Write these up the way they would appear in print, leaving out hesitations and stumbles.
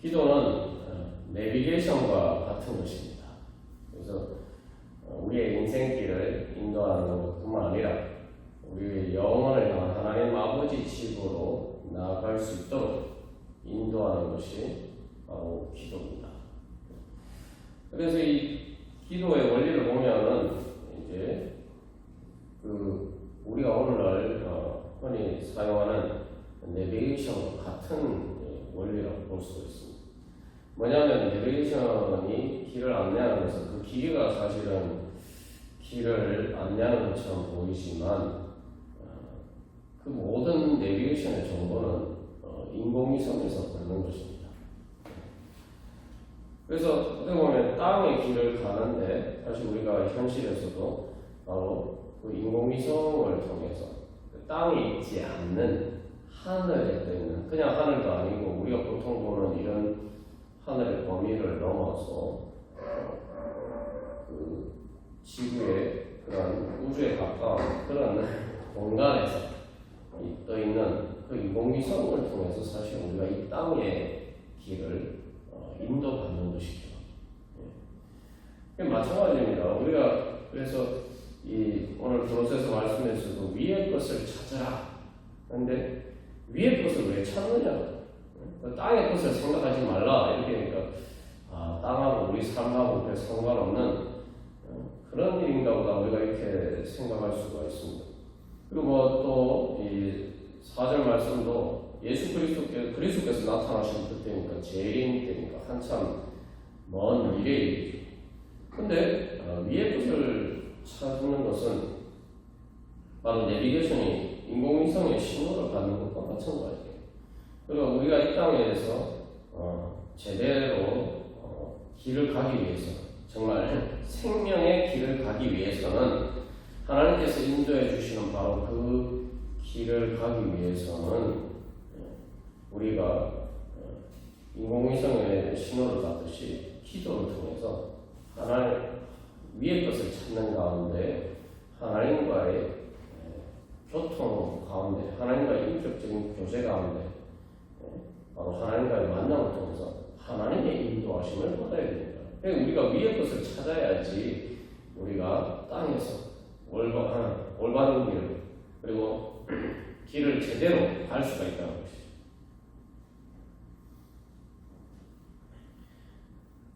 기도는 내비게이션과 같은 것입니다. 그래서 우리의 인생길을 인도하는 것뿐만 아니라 우리의 영혼을 향한 하나님 아버지 집으로 나아갈 수 있도록 인도하는 것이 바로 기도입니다. 그래서 이 기도의 원리를 보면은 이제 우리가 오늘날 흔히 사용하는 내비게이션과 같은 원리라고 볼 수가 있습니다. 뭐냐면 내비게이션이 길을 안내하는 것은 그 기계가 사실은 길을 안내하는 것처럼 보이지만 그 모든 내비게이션의 정보는 인공위성에서 받는 것입니다. 그래서 어떻게 보면 땅의 길을 가는데 사실 우리가 현실에서도 바로 그 인공위성을 통해서 땅에 있지 않는 하늘에 떠 있는 그냥 하늘도 아니고 우리가 보통 보는 이런 하늘의 범위를 넘어서 그 지구의 그런 우주에 가까운 그런 공간에서 떠 있는 그 인공위성을 통해서 사실 우리가 이 땅의 길을 인도받는 것이죠. 마찬가지입니다. 우리가 그래서 오늘 브로세서 말씀에서도 위의 것을 찾아라. 그런데 위의 것을 왜 찾느냐? 땅의 것을 생각하지 말라. 이렇게 하니까 땅하고 우리 삶하고 별 상관없는 그런 일인가 보다 우리가 이렇게 생각할 수가 있습니다. 그리고 또 이 4절 말씀도 예수 그리스도께서 나타나신 그때니까 재림 때니까 한참 먼 미래이죠. 근데 위의 것을 찾는 것은 바로 내비게이션이 인공위성의 신호를 받는 것과 마찬가지예요. 그리고 우리가 이 땅에서 제대로 길을 가기 위해서 정말 생명의 길을 가기 위해서는 하나님께서 인도해 주시는 바로 그 길을 가기 위해서는 우리가 인공위성의 신호를 받듯이 기도를 통해서 하나님 위의 것을 찾는 가운데 하나님과의 교통 가운데 하나님과의 인격적인 교제 가운데 바로 하나님과의 만남을 통해서 하나님의 인도하심을 받아야 됩니다. 우리가 위의 것을 찾아야지 우리가 땅에서 올바른 길 그리고 길을 제대로 갈 수가 있다는 것이죠.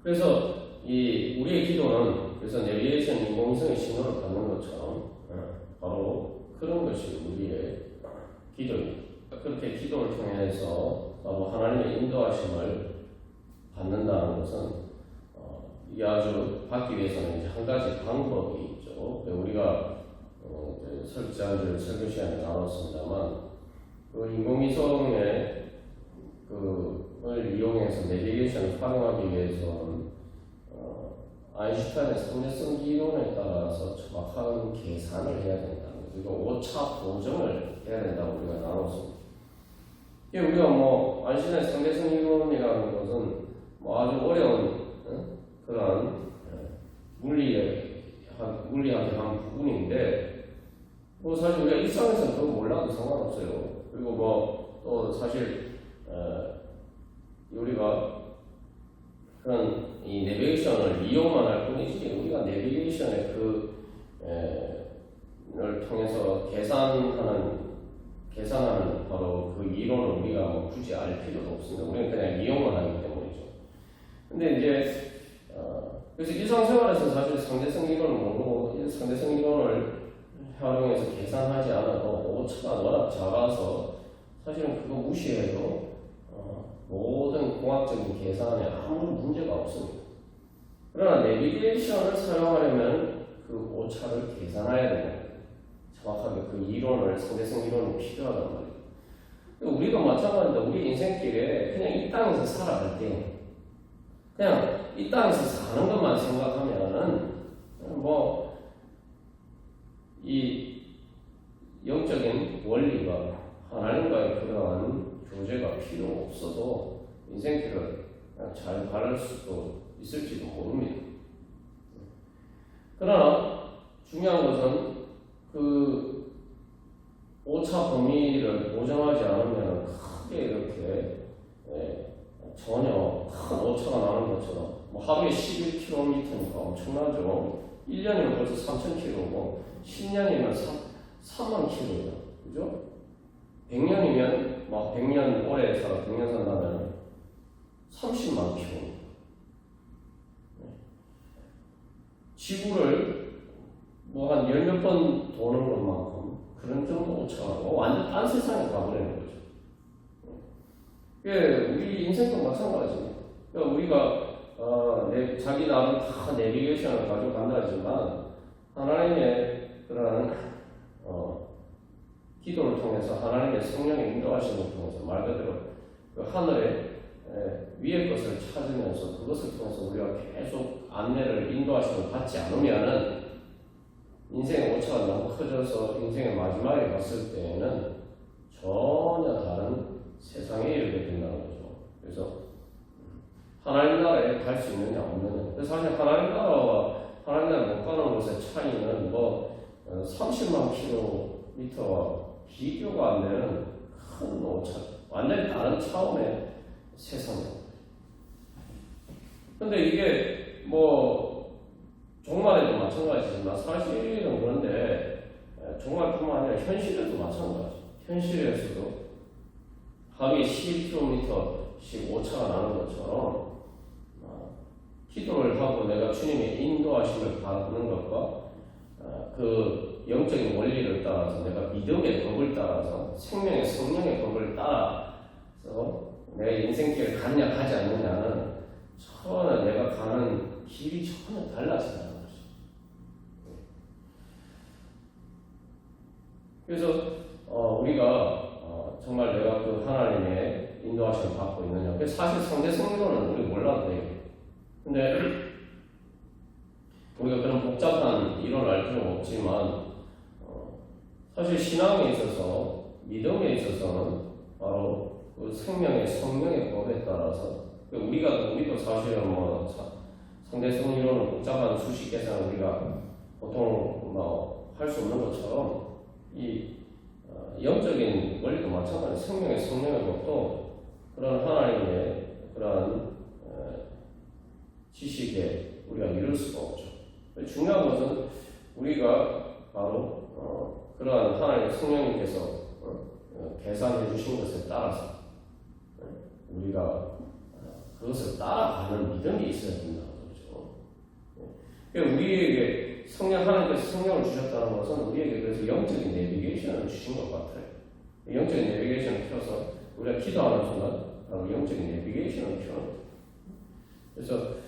그래서 우리의 기도는 그래서 내비게이션 인공위성의 신호를 받는 것처럼 바로 그런 것이 우리의 기도입니다. 그렇게 기도를 통해서 바로 하나님의 인도하심을 받는다는 것은 이게 아주 받기 위해서는 이제 한 가지 방법이 있죠. 우리가 지난주 설교 시간에 나눴습니다만 그 인공위성의 을 이용해서 내비게이션을 활용하기 위해서는 아인슈타인의 상대성 이론에 따라서 정확한 계산을 해야 된다는 거죠. 그리고 오차 보정을 해야 된다고 우리가 나눴습니다. 우리가 아인슈타인의 상대성 이론이라는 것은 아주 어려운 그런 물리학의 한 부분인데 사실 우리가 일상에서는 그거 몰라도 상관없어요. 그리고 또 사실 우리가 그런 이 내비게이션을 이용만 할 뿐이지 우리가 내비게이션의 를 통해서 계산하는 바로 그 이론을 우리가 굳이 알 필요도 없습니다. 우리는 그냥 이용만 하기 때문이죠. 근데 이제 그래서 일상생활에서 사실 상대성 이론을 모르고 상대성 이론을 활용해서 계산하지 않아도 오차가 워낙 작아서 사실은 그거 무시해도 모든 공학적인 계산에 아무 문제가 없습니다. 그러나 내비게이션을 사용하려면 그 오차를 계산해야 됩니다. 정확하게 그 이론을 상대성 이론이 필요하단 말이에요. 우리가 마찬가지입니다. 우리 인생길에 그냥 이 땅에서 살아갈 때 그냥 이 땅에서 사는 것만 생각하면은 이 영적인 원리가 하나님과의 그러한 교제가 필요 없어도 인생길을 잘 가를 수도 있을지도 모릅니다. 그러나 중요한 것은 그 오차 범위를 보정하지 않으면 크게 이렇게 전혀 큰 오차가 나는 것처럼 뭐 하루에 11km니까 엄청나죠. 1년이면 벌써 3,000km고 10년이면 3만 km예요. 그죠? 100년이면 막 100년 오래 살아 100년 산다면 30만 km. 지구를 뭐 한 10몇 번 도는 것만큼 그런 정도 오차가 나고 완전 딴 세상에 가버리는 거죠. 우리 인생도 마찬가지입니다. 그러니까 우리가 자기 나름 다 내비게이션을 가지고 간다지만 하나님의 그런 기도를 통해서 하나님의 성령의 인도하심을 통해서 말 그대로 그 하늘의 위의 것을 찾으면서 그것을 통해서 우리가 계속 안내를 인도하심을 받지 않으면은 인생의 오차가 너무 커져서 인생의 마지막에 갔을 때에는 전혀 다른 세상에 이르게 된다는 거죠. 그래서 하나님 나라에 갈 수 있느냐 없느냐. 그래서 사실 하나님 나라와 하나님 나라에 못 가는 것의 차이는 뭐 30만 킬로미터와 비교가 안 되는 큰 오차, 완전히 다른 차원의 세상입니다. 근데 이게 뭐 종말에도 마찬가지지만 사실은 그런데 종말뿐만 아니라 현실에도 마찬가지. 현실에서도 하루에 11km씩 오차가 나는 것처럼 기도를 하고 내가 주님의 인도하심을 받는 것과 그 영적인 원리를 따라서 내가 믿음의 법을 따라서 생명의 성령의 법을 따라서 내 인생길을 가느냐 가지 않느냐는 전혀 내가 가는 길이 전혀 달라진다는 거죠. 그래서 우리가 정말 내가 그 하나님의 인도하심을 받고 있느냐. 그래서 사실 상대성리론은 우리 몰라도 돼요. 근데 우리가 그런 복잡한 이론을 알 필요는 없지만 사실 신앙에 있어서 믿음에 있어서는 바로 그 생명의 성령의 법에 따라서 우리도 사실은 뭐 상대성리론은 복잡한 수식 계산을 우리가 보통 뭐 할 수 없는 것처럼 이 영적인 원리도 마찬가지. 생명의 성령의 법도 그런 하나님의 그런 지식에 우리가 이룰 수가 없죠. 중요한 것은 우리가 바로 그러한 하나님의 성령님께서 계산해 주신 것에 따라서 우리가 그것을 따라가는 믿음이 있어야 된다는 거죠. 그러니까 우리에게 하나님께서 성령을 주셨다는 것은 우리에게 그래서 영적인 내비게이션을 주신 것 같아요. 영적인 내비게이션을 켜서 우리가 기도하는 순간 바로 영적인 내비게이션을 켜는 거예요. 그래서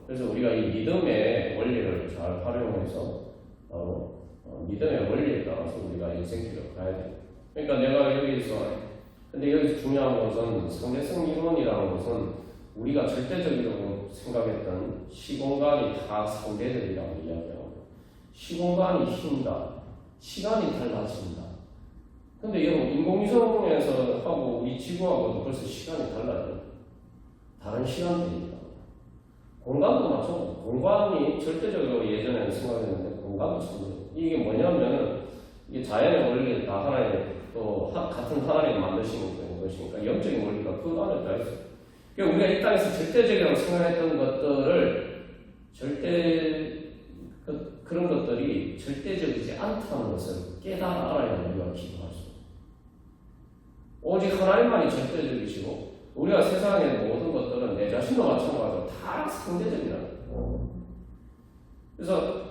그래서 우리가 이 믿음의 원리를 잘 활용해서 바로 믿음의 원리에 따라서 우리가 인생길을 가야 돼요. 그러니까 내가 근데 여기서 중요한 것은 상대성 이론이라는 것은 우리가 절대적이라고 생각했던 시공간이 다 상대적이라고 이야기하고 시공간이 휜다. 시간이 달라진다. 근데 여러분 인공위성에서 하고 우리 지구하고도 벌써 시간이 달라요. 다른 시간대입니다. 공간도 마찬가지고 공간이 절대적으로 예전에는 생각했는데 공간도 상대적. 이게 뭐냐면은 이게 자연의 원리를 다 하나의 또 같은 하나님이 만드신 것이니까 영적인 원리가 그 안에 다 있어요. 그러니까 우리가 이 땅에서 절대적이라고 생각했던 것들을 그런 것들이 절대적이지 않다는 것을 깨달아 알아야 우리가 기도할 수 있어요. 오직 하나님만이 절대적이시고 우리가 세상의 모든 것들은 내 자신도 마찬가지로 다 상대적이라는 거예요. 그래서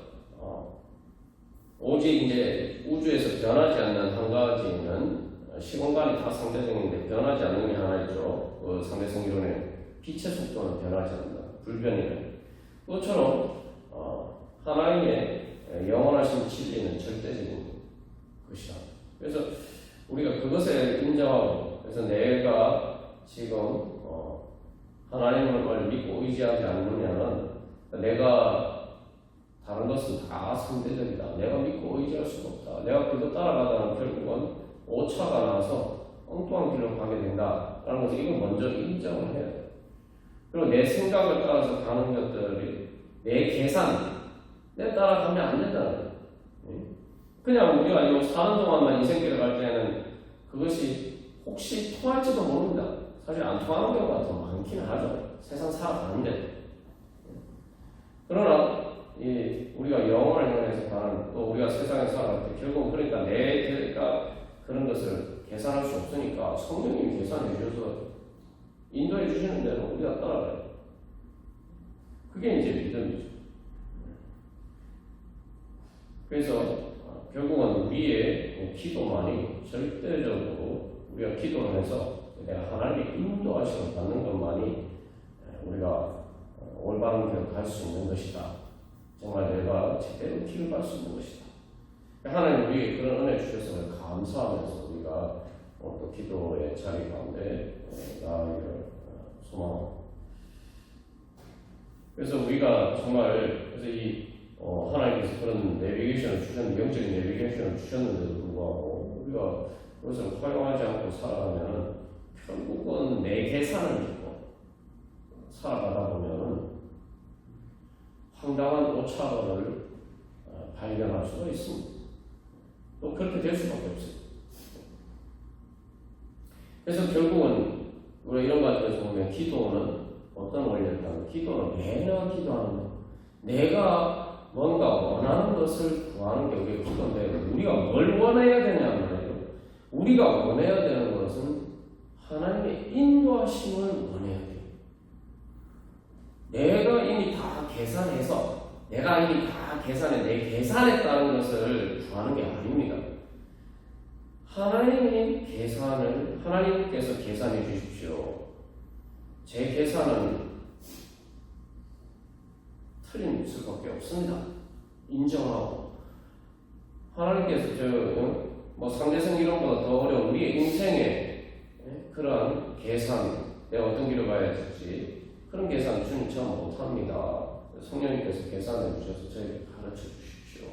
오직 이제 우주에서 변하지 않는 한 가지는 시공간이 다 상대적인데 변하지 않는 게 하나 있죠. 그 상대성 이론의 빛의 속도는 변하지 않는다. 불변이는. 그것처럼 하나님의 영원하신 진리는 절대적인 것이다. 그래서 우리가 그것을 인정하고 그래서 내가 지금 하나님을 믿고 의지하지 않느냐는 내가 다른 것은 다 상대적이다. 내가 믿고 의지할 수가 없다. 내가 그거 따라가다는 결국은 오차가 나서 엉뚱한 길로 가게 된다라는 것을 이걸 먼저 인정을 해야 돼요. 그리고 내 생각을 따라서 가는 것들이 내 계산, 내 따라가면 안 된다는 거예요. 그냥 우리가 이거 사는 동안만 인생길을 갈 때는 그것이 혹시 통할지도 모릅니다. 사실 안 통하는 경우가 더 많기는 하죠. 세상 살아가는데. 그러나 우리가 영혼을 향해서 가는 또 우리가 세상에 살아갈 때 결국 그러니까 내가 그런 것을 계산할 수 없으니까 성령님이 계산해 주셔서 인도해 주시는 대로 우리가 따라가요. 그게 이제 믿음이죠. 그래서 결국은 우리의 기도만이 절대적으로 우리가 기도를 해서 내가 하나님의 인도하심을 받는 것만이 우리가 올바른 길을 갈 수 있는 것이다. 정말 내가 제대로 길을 갈 수 있는 것이다. 하나님 우리에게 그런 은혜 주셨음을 감사하면서 우리가 또 기도의 자리 가운데 나아가기를 소망합니다. 그래서 우리가 정말 그래서 하나님께서 그런 내비게이션을 주셨는데 영적인 내비게이션을 주셨는데도 불구하고 우리가 그것을 활용하지 않고 살아가면 결국은 내 계산을 믿고 살아가다 보면 황당한 오차를 발견할 수가 있습니다. 또 그렇게 될 수밖에 없어요. 그래서 결국은 우리가 이런 것들에서 보면 기도는 어떤 원리일까? 기도는 매너 기도하는 거. 내가 뭔가 원하는 것을 구하는 게 우리의 기도인데 우리가 뭘 원해야 되냐는 말이에요. 우리가 원해야 되는 것은 하나님의 인도하심을 원해야 돼요. 내가 이미 다 계산해서 내가 이미 다 계산해 내 계산에 따른 것을 구하는 게 아닙니다. 하나님의 계산을 하나님께서 계산해 주십시오. 제 계산은 틀린 수밖에 없습니다. 인정하고 하나님께서 상대성 이론보다 더 어려운 우리의 인생의 그런 계산 내가 어떤 길을 가야 될지 그런 계산 주님 참 못합니다. 성령님께서 계산해 주셔서 저에게 가르쳐 주십시오.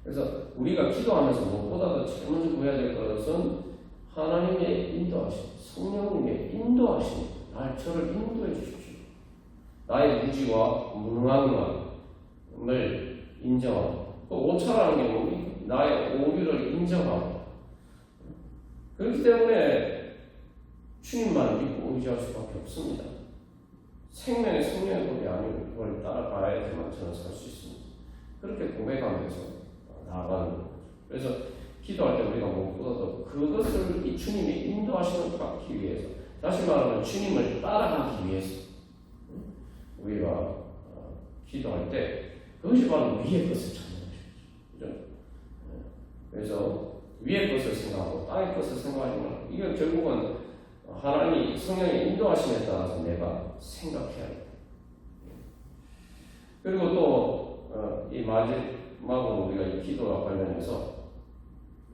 그래서 우리가 기도하면서 무엇보다도 제일 먼저 구해야 될 것은 하나님의 인도하심, 성령님의 인도하심, 저를 인도해 주십시오. 나의 무지와 무능함을 인정하고 또 오차라는 게 뭡니까? 나의 오류를 인정하고 그렇기 때문에 주님만 믿고 의지할 수밖에 없습니다. 생명의 성령의 법이 아니고 그걸 따라가야지만 저는 살 수 있습니다. 그렇게 고백하면서 나아가는 거죠. 그래서 기도할 때 우리가 무엇보다도 그것을 이 주님의 인도하심을 받기 위해서 다시 말하면 주님을 따라가기 위해서 우리가 기도할 때 그것이 바로 위의 것을 찾는 것이죠. 그래서 위의 것을 생각하고 땅의 것을 생각하지 말고 이게 결국은 하나님이 성령의 인도하심에 따라서 내가 생각해야 합니다. 그리고 또 이 마지막으로 우리가 이 기도와 관련해서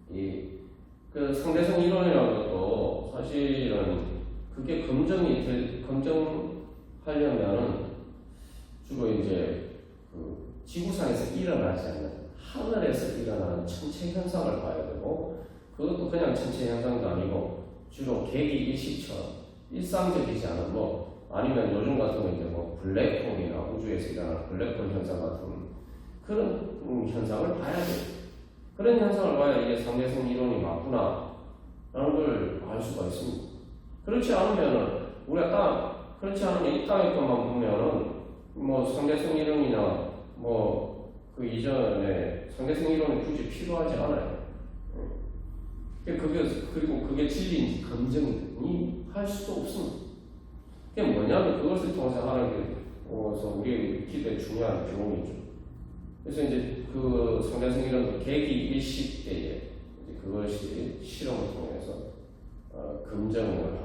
그 상대성 이론이라는 것도 사실은 그게 검증하려면 주로 이제 그 지구상에서 일어나지 않는 하늘에서 일어나는 천체 현상을 봐야 되고 그것도 그냥 천체 현상도 아니고 주로 계기 일식처럼 일상적이지 않은 아니면 요즘 같은 거 이제 블랙홀이나 우주에서 일어나는 블랙홀 현상 같은 그런 현상을 봐야 돼요. 그런 현상을 봐야 이게 상대성 이론이 맞구나 라는 걸 알 수가 있습니다. 그렇지 않으면은 그렇지 않으면 이 땅의 것만 보면은 상대성 이론이나 그 이전에 상대성 이론이 굳이 필요하지 않아요. 그리고 그게 진리인지 검증이 할 수도 없습니다. 그게 뭐냐면 그것을 통해서 하나님께서 우리의 기도에 중요한 교훈이죠. 그래서 이제 그 상대성 이론도 계기 일식 때에 그것이 실험을 통해서 검증을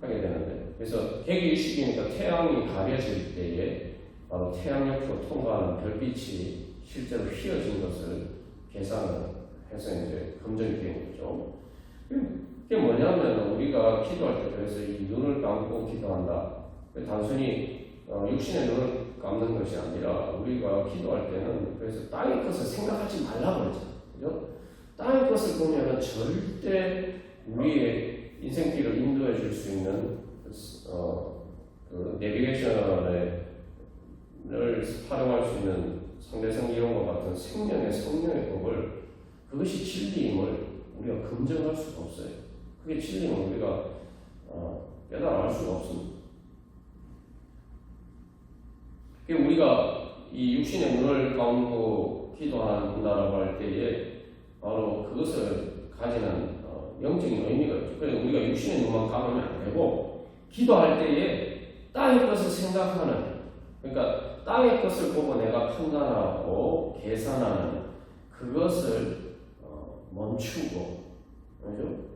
하게 되는데 그래서 계기 일식이니까 태양이 가려질 때에 바로 태양 옆으로 통과하는 별빛이 실제로 휘어진 것을 계산을 해서 이제 검증이 되는 거죠. 그게 뭐냐면 우리가 기도할 때 그래서 이 눈을 감고 기도한다. 단순히 육신의 눈을 감는 것이 아니라 우리가 기도할 때는 그래서 땅의 것을 생각하지 말라고 그러잖아요. 그죠? 땅의 것을 보면은 절대 우리의 인생길을 인도해 줄 수 있는 그 내비게이션을 활용할 수 있는 상대성 이론과 같은 생명의 성령의 법을 그것이 진리임을 우리가 검증할 수가 없어요. 그게 진리는 우리가 깨달아 알 수가 없습니다. 우리가 이 육신의 문을 가운고 기도한다라고 할 때에 바로 그것을 가지는 영적인 의미가 있죠. 그래서 우리가 육신의 눈만 감으면 안 되고 기도할 때에 땅의 것을 생각하는, 그러니까 땅의 것을 보고 내가 판단하고 계산하는 그것을 멈추고, 그렇죠?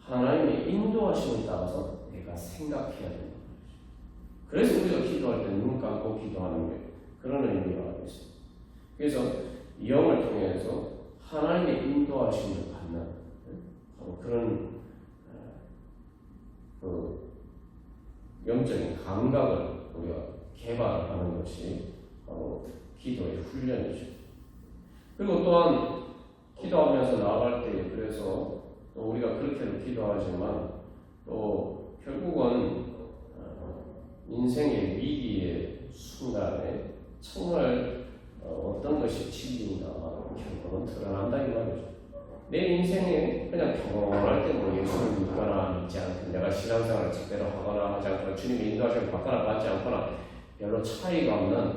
하나님의 인도하심에 따라서 내가 생각해야 된다. 그래서 우리가 기도할 때 눈 감고 기도하는 게 그런 의미가 있습니다. 그래서 이 영을 통해서 하나님의 인도하심을 받는 바로 그런 그 영적인 감각을 우리가 개발하는 것이 바로 기도의 훈련이죠. 그리고 또한 기도하면서 나아갈 때, 그래서 또 우리가 그렇게도 기도하지만 또 결국은 인생의 위기의 순간에 정말 어떤 것이 진리인가 결국은 드러난다 이 말이죠. 내 인생에 그냥 평온할 때 뭐 예수를 믿거나 믿지 않거나 내가 신앙생활을 제대로 하거나 하지 않거나 주님의 인도하심을 받거나 받지 않거나 별로 차이가 없는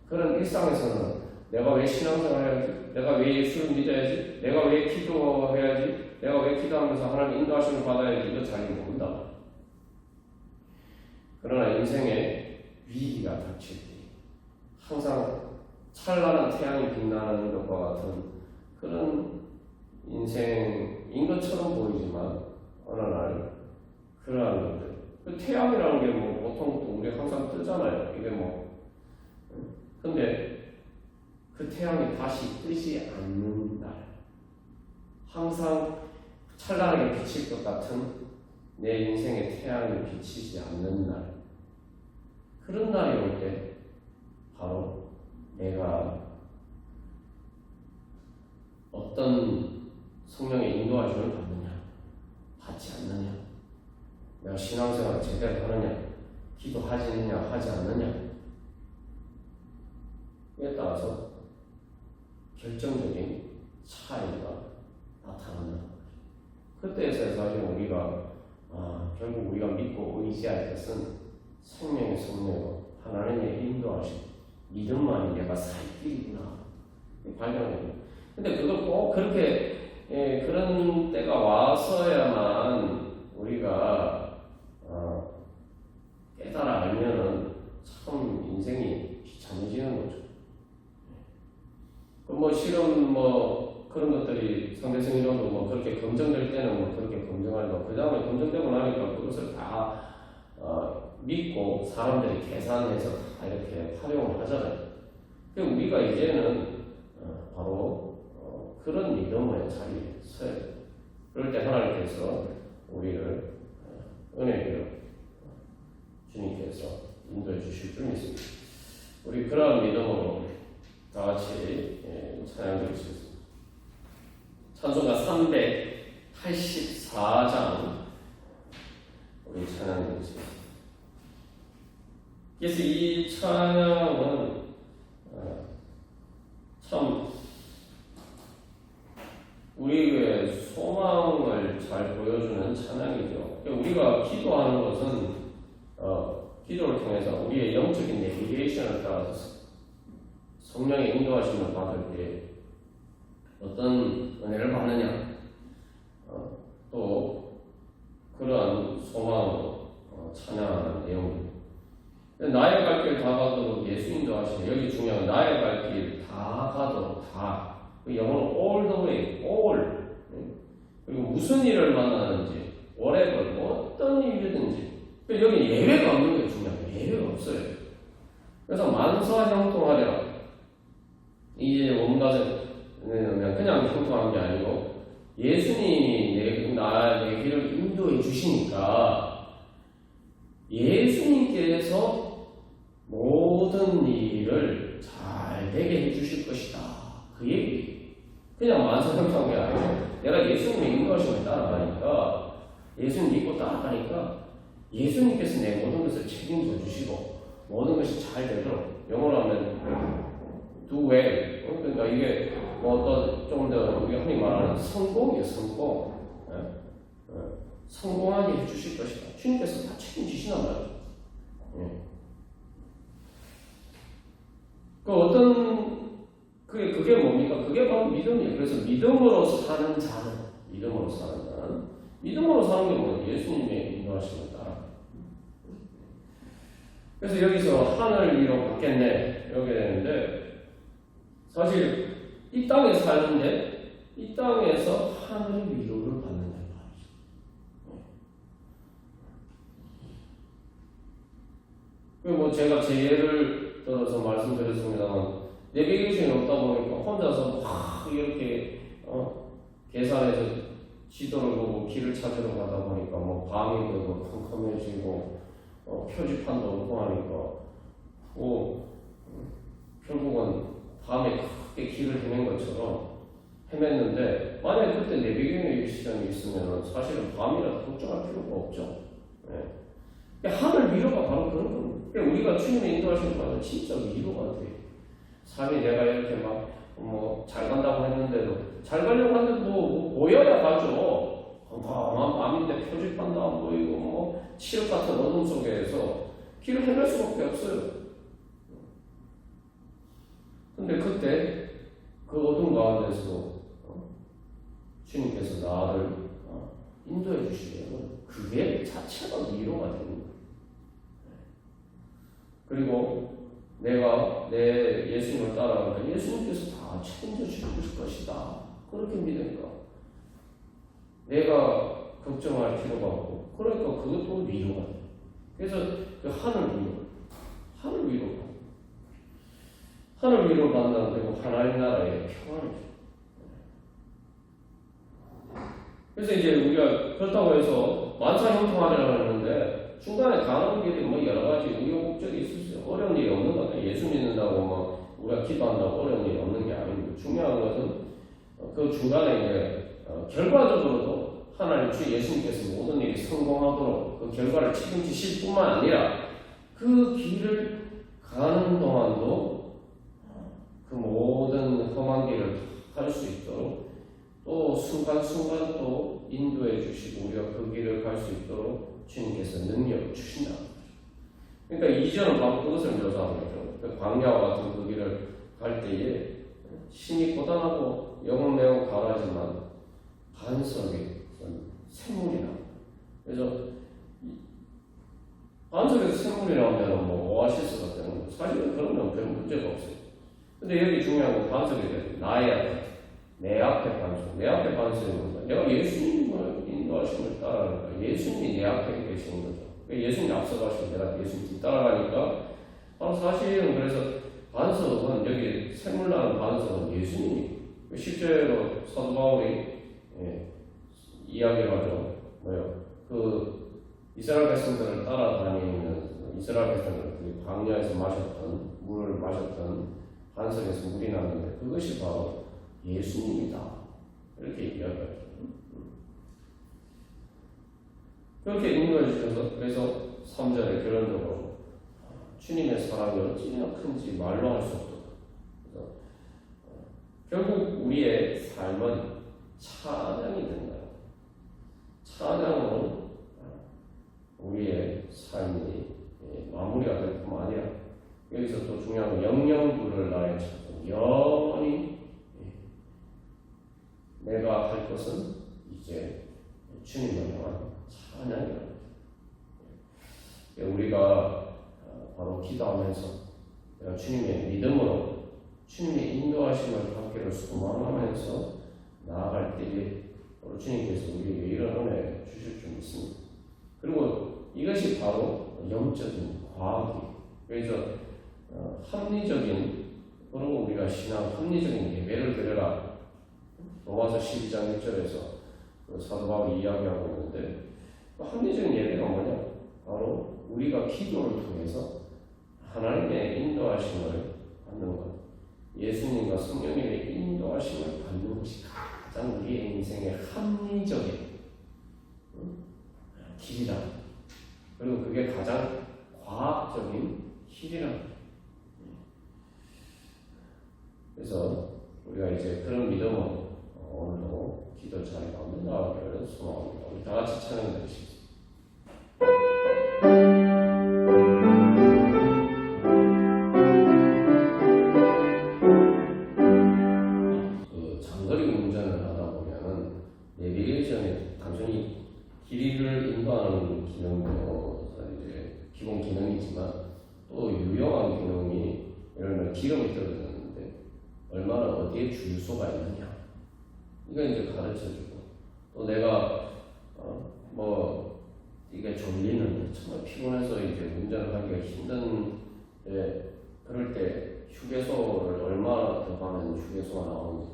그런 일상에서는 내가 왜 신앙생활을 해야지? 내가 왜 예수를 믿어야지? 내가 왜 기도해야지? 내가 왜 기도하면서 하나님 인도하심을 받아야지? 이거 잘 모른다. 그러나 인생에 위기가 닥칠 때 항상 찬란한 태양이 빛나는 것과 같은 그런 인생인 것처럼 보이지만 어느 날 그러한 것들, 그 태양이라는 게 뭐 보통 또 우리 항상 뜨잖아요. 이게 뭐 근데 그 태양이 다시 뜨지 않는 날, 항상 찬란하게 비칠 것 같은 내 인생의 태양이 비치지 않는 날, 그런 날이 올 때 바로 내가 어떤 성령의 인도하심을 받느냐, 받지 않느냐, 내가 신앙생활을 제대로 하느냐, 기도하느냐 하지 않느냐에 따라서 결정적인 차이가 나타나는 거예요. 그때에서 사실 우리가 결국 우리가 믿고 의지할 것은 생명의 성령, 하나님의 인도하심, 믿음만이 내가 살 길이구나 발견해요. 근데 그걸 꼭 그렇게 그런 때가 와서야만 우리가 깨달아 알면은 참 인생이 비참해지는 거죠. 뭐 실험 뭐 그런 것들이 상대성 이론도 뭐 그렇게 검증될 때는 뭐 그렇게 검증하고 그 다음에 검증되고 나니까 그것을 다 믿고 사람들이 계산해서 다 이렇게 활용을 하잖아요. 그럼 우리가 이제는 바로 그런 믿음의 자리에 서야 돼요. 그럴 때 하나님께서 우리를 은혜로 주님께서 인도해 주실 줄 믿습니다. 우리 그러한 믿음으로 다 같이 찬양 드리겠습니다. 찬송가 384장 우리 찬양 드리겠습니다. 그래서 이 찬양은 참 우리의 소망을 잘 보여주는 찬양이죠. 우리가 기도하는 것은 기도를 통해서 우리의 영적인 내비게이션을 따라서 성령의 인도하심을 받을 때 어떤 은혜를 받느냐, 또 그러한 소망으로 찬양하는 내용입니다. 나의 갈 길 다 가도록 예수 인도하시네. 여기 중요한 나의 갈 길 다 가도록 다. 영어로 all the way, all. 그리고 무슨 일을 만나는지, whatever, 어떤 일이든지. 여기 예외가 없는 게 중요해요. 예외가 없어요. 그래서 만사 형통하리라. 이제 원가는 그냥 형통한 게 아니고 예수님이 내 길을 인도해 주시니까 예수님께서 모든 일을 잘 되게 해주실 것이다. 그 얘기. 그냥 만사형통한 게 아니고 내가 예수님의 인도하심을 따라가니까 예수님 믿고 따라가니까 예수님께서 내 모든 것을 책임져 주시고 모든 것이 잘 되도록 영어로 하면 do well. 그러니까 이게 뭐 또 좀 더 우리가 흔히 말하는 성공이에요. 성공. 성공하게 해주실 것이다. 주님께서 다 책임지시나 말이죠. 예. 그게 뭡니까? 그게 바로 믿음이에요. 그래서 믿음으로 사는 자는, 믿음으로 사는 게 뭐예요? 예수님의 인도하심을 따라. 그래서 여기서 하늘 위로 받겠네, 이렇게 되는데, 사실 이 땅에 사는데, 이 땅에서 하늘 위로를 받는다는 말이죠. 그리고 제가 제 예를 들어서 말씀드렸습니다만, 내비게이션이 없다 보니까 혼자서 막 이렇게 계산해서 지도를 보고 길을 찾으러 가다 보니까 뭐 밤이 되고 컴컴해지고 표지판도 없고 하니까 결국은 밤에 크게 길을 헤맨 것처럼 헤맸는데, 만약에 그때 내비게이션 시스템이 있으면 사실은 밤이라도 걱정할 필요가 없죠. 네. 하늘 위로가 바로 그런 겁니다. 우리가 주님의 인도하시는 것은 진짜 위로가 돼요. 삶이 내가 이렇게 잘 간다고 했는데도, 잘 가려고 하는데 보여야 가죠. 밤한 밤인데 표지판도 안 보이고, 칠흑 같은 어둠 속에서 길을 헤맬 수밖에 없어요. 근데 그때 그 어둠 가운데서 주님께서 나를 인도해 주시면 그게 자체가 위로가 됩니다. 그리고 내가 내 예수님을 따라가니까 예수님께서 다 책임져 주실 것이다. 그렇게 믿으니까 내가 걱정할 필요가 없고, 그러니까 그것도 위로가 돼요. 그래서 그 하늘 위로 만나는, 그리고 하나님 나라의 평안을 줘요. 그래서 이제 우리가 그렇다고 해서 만사형통하려고 하는데 중간에 가는 길이 여러 가지 우여곡절이 있을 수 있어요. 어려운 일이 없는 것 같아요. 예수 믿는다고 우리가 기도한다고 어려운 일이 없는 게 아닙니다. 중요한 것은 그 중간에 이제 결과적으로도 하나님 주 예수님께서 모든 일이 성공하도록 그 결과를 책임지실 뿐만 아니라 그 길을 가는 동안도 그 모든 험한 길을 갈 수 있도록 또 순간순간 또 인도해 주시고 우리가 그 길을 갈 수 있도록 주님께서 능력을 주신다. 그러니까 이전은 바로 그것을 묘사하는 거죠. 그 광야와 같은 그 길을 갈 때에 심히 고단하고 영혼 매우 가라지만 반석에 샘물이 나옵니다. 그래서 반석에서 샘물이 나오면 오아시스가 되는 거예요. 사실은 그런 건 별 문제가 없어요. 근데 여기 중요한 건 반석이 돼요. 내 앞에 반석. 내 앞에 반석이 뭔가? 내가 예수님을 인도하심을 따라가니까 예수님이 내 앞에 계시는 거죠. 예수님이 앞서가시고 내가 예수님 뒤 따라가니까 사실은 그래서 반석은 여기 샘물나는 반석은 예수님이 실제로 사도 바울이 이야기를 하죠. 그 이스라엘 백성들을 따라다니는 이스라엘 백성들 그 광야에서 물을 마셨던 반석에서 물이 나는데 그것이 바로 예수님이다. 이렇게 이야기하죠. 그렇게 인도해 주셔서 그래서 3절에 결론적으로 주님의 사랑이 어찌나 큰지 말로 할 수 없도다. 그래서 결국 우리의 삶은 찬양이 된다. 찬양으로 우리의 삶이 마무리가 될 뿐만 아니라 여기서 또 중요한 건 영영부를 나의 찾고 영원히 내가 할 것은 이제 주님을 향한 찬양이라는 거죠. 우리가 바로 기도하면서 내가 주님의 믿음으로 주님의 인도하심을 받기를 소망하면서 나아갈 때에 주님께서 우리에게 이런 은혜 주실 줄 믿습니다. 그리고 이것이 바로 영적인 과학이에요. 그래서 합리적인, 그리고 우리가 신앙 합리적인 예배를 드려라. 로마서 12장 1절에서 사도 바울이 이야기하고 있는데 합리적인 예배가 뭐냐? 바로 우리가 기도를 통해서 하나님의 인도하심을 받는 것, 예수님과 성령님의 인도하심을 받는 것이 가장 우리의 인생의 합리적인 길이다. 그리고 그게 가장 과학적인 길이다. 그래서 우리가 이제 그런 믿음으로 오늘도 기도 자리 가운데 나아가기를 소망합니다. 다 같이 찬양 드리시겠습니다. 그 장거리 운전을 하다 보면은 내비게이션에 단순히 길이를 인도하는 기능도 이제 기본 기능이지만 또 유용한 기능이 예를 들면 기름이 떨어졌는데 얼마나 어디에 주유소가 있느냐 이거 이제 가르쳐주고 또 내가 뭐 이게 졸리는 정말 피곤해서 이제 운전을 하기가 힘든 그럴 때 휴게소를 얼마나 더 가면 휴게소가 나오는지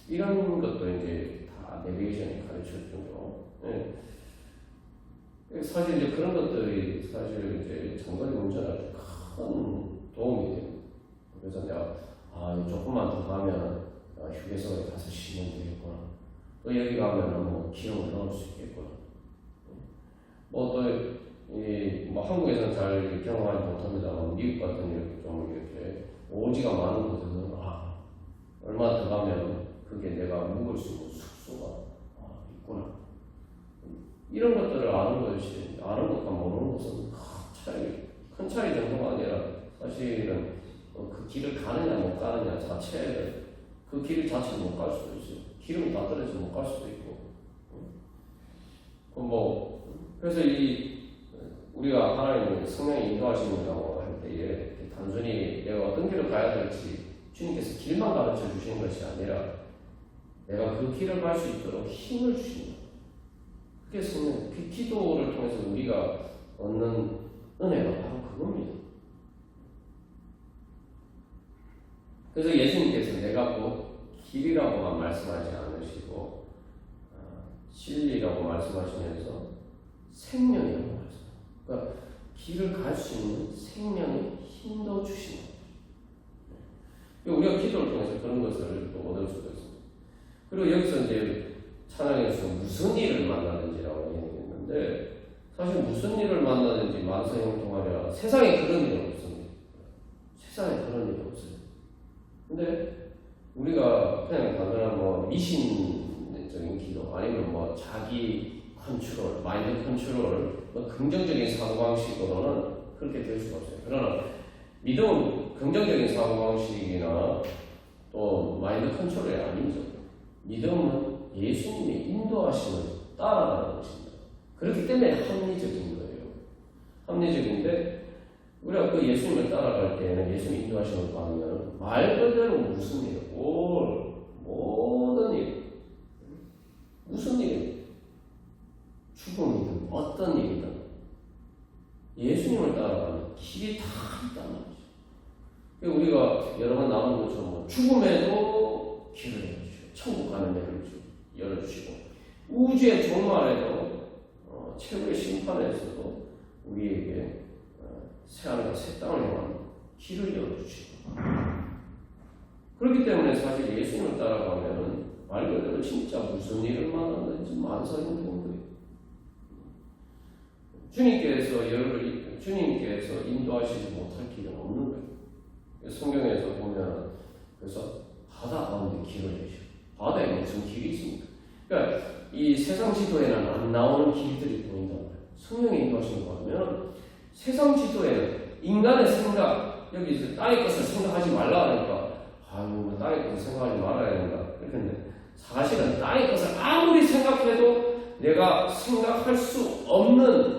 이런 것도 이제 다 내비게이션이 가르쳐주죠. 네. 사실 이제 그런 것들이 사실 이제 장거리 운전할 때 큰 도움이 됩니다. 그래서 내가 조금만 더 가면 휴게소에 가서 쉬면 되겠구나. 또 여기 가면은 뭐 기름을 넣을 수 있겠구나. 뭐 또 뭐 한국에서는 잘 경험하지 못합니다만 미국 같은 이렇게 좀 이렇게 오지가 많은 곳에서는 얼마 더 가면 그게 내가 묵을 수 있는 숙소가 있구나. 이런 것들을 아는 것이 아는 것과 모르는 것은 큰 차이 정도가 아니라 사실은 그 길을 가느냐 못 가느냐 자체를 그 길 자체를 못 갈 수도 있어요. 기름이 다 떨어져서 못 갈 수도 있고. 그래서 우리가 하나님의 성령이 인도하시는다고 할 때에 단순히 내가 어떤 길을 가야 될지 주님께서 길만 가르쳐 주시는 것이 아니라 내가 그 길을 갈 수 있도록 힘을 주신다. 그게 성령, 그 기도를 통해서 우리가 얻는 은혜가 바로 그겁니다. 그래서 예수님께서 내가 길이라고만 말씀하지 않으시고 진리라고 말씀하시면서 생명이라고 말씀하세요. 그러니까 길을 갈 수 있는 생명의 힘도 주시는 거예요. 우리가 기도를 통해서 그런 것을 또 얻을 수가 있습니다. 그리고 여기서 이제 찬양에서 무슨 일을 만나는지라고 얘기했는데 사실 무슨 일을 만나는지 만사형통하랴 세상에 그런 일은 없습니다. 세상에 그런 일은 없어요. 근데 우리가 그냥 단순한 미신적인 기도 아니면 자기 컨트롤, 마인드 컨트롤, 긍정적인 사고방식으로는 그렇게 될 수가 없어요. 그러나 믿음은 긍정적인 사고방식이나 또 마인드 컨트롤이 아니죠. 믿음은 예수님의 인도하심을 따라가는 것입니다. 그렇기 때문에 합리적인 거예요. 합리적인데 우리가 그 예수님을 따라갈 때는 예수님 인도하심을 받으면 말 그대로 무슨 일, 모든 일, 무슨 일, 죽음이든 어떤 일이든 예수님을 따라가는 길이 다 있단 말이죠. 우리가 여러 번 나온 것처럼 죽음에도 길을 열어주시고 천국 가는 데를 열어주시고 우주의 종말에도 최후의 심판에서도 우리에게 새하늘과 새 땅을 향한 길을 열어주시고 그렇기 때문에 사실 예수님을 따라가면 말 그대로 진짜 무슨 일을 만났는지 만사형통도예요. 주님께서 인도하시지 못할 길은 없는 거예요. 성경에서 보면 그래서 바다 가운데 길을 내셔. 바다에 무슨 길이 있습니까? 그러니까 이 세상 지도에는 안 나오는 길들이 보인단 말이에요. 성령의 인도하심을 받으면 세상 지도에는 인간의 생각, 여기 땅의 것을 생각하지 말라 하니까 땅의 것을 생각하지 말아야 된다. 그런데 사실은 땅의 것을 아무리 생각해도 내가 생각할 수 없는,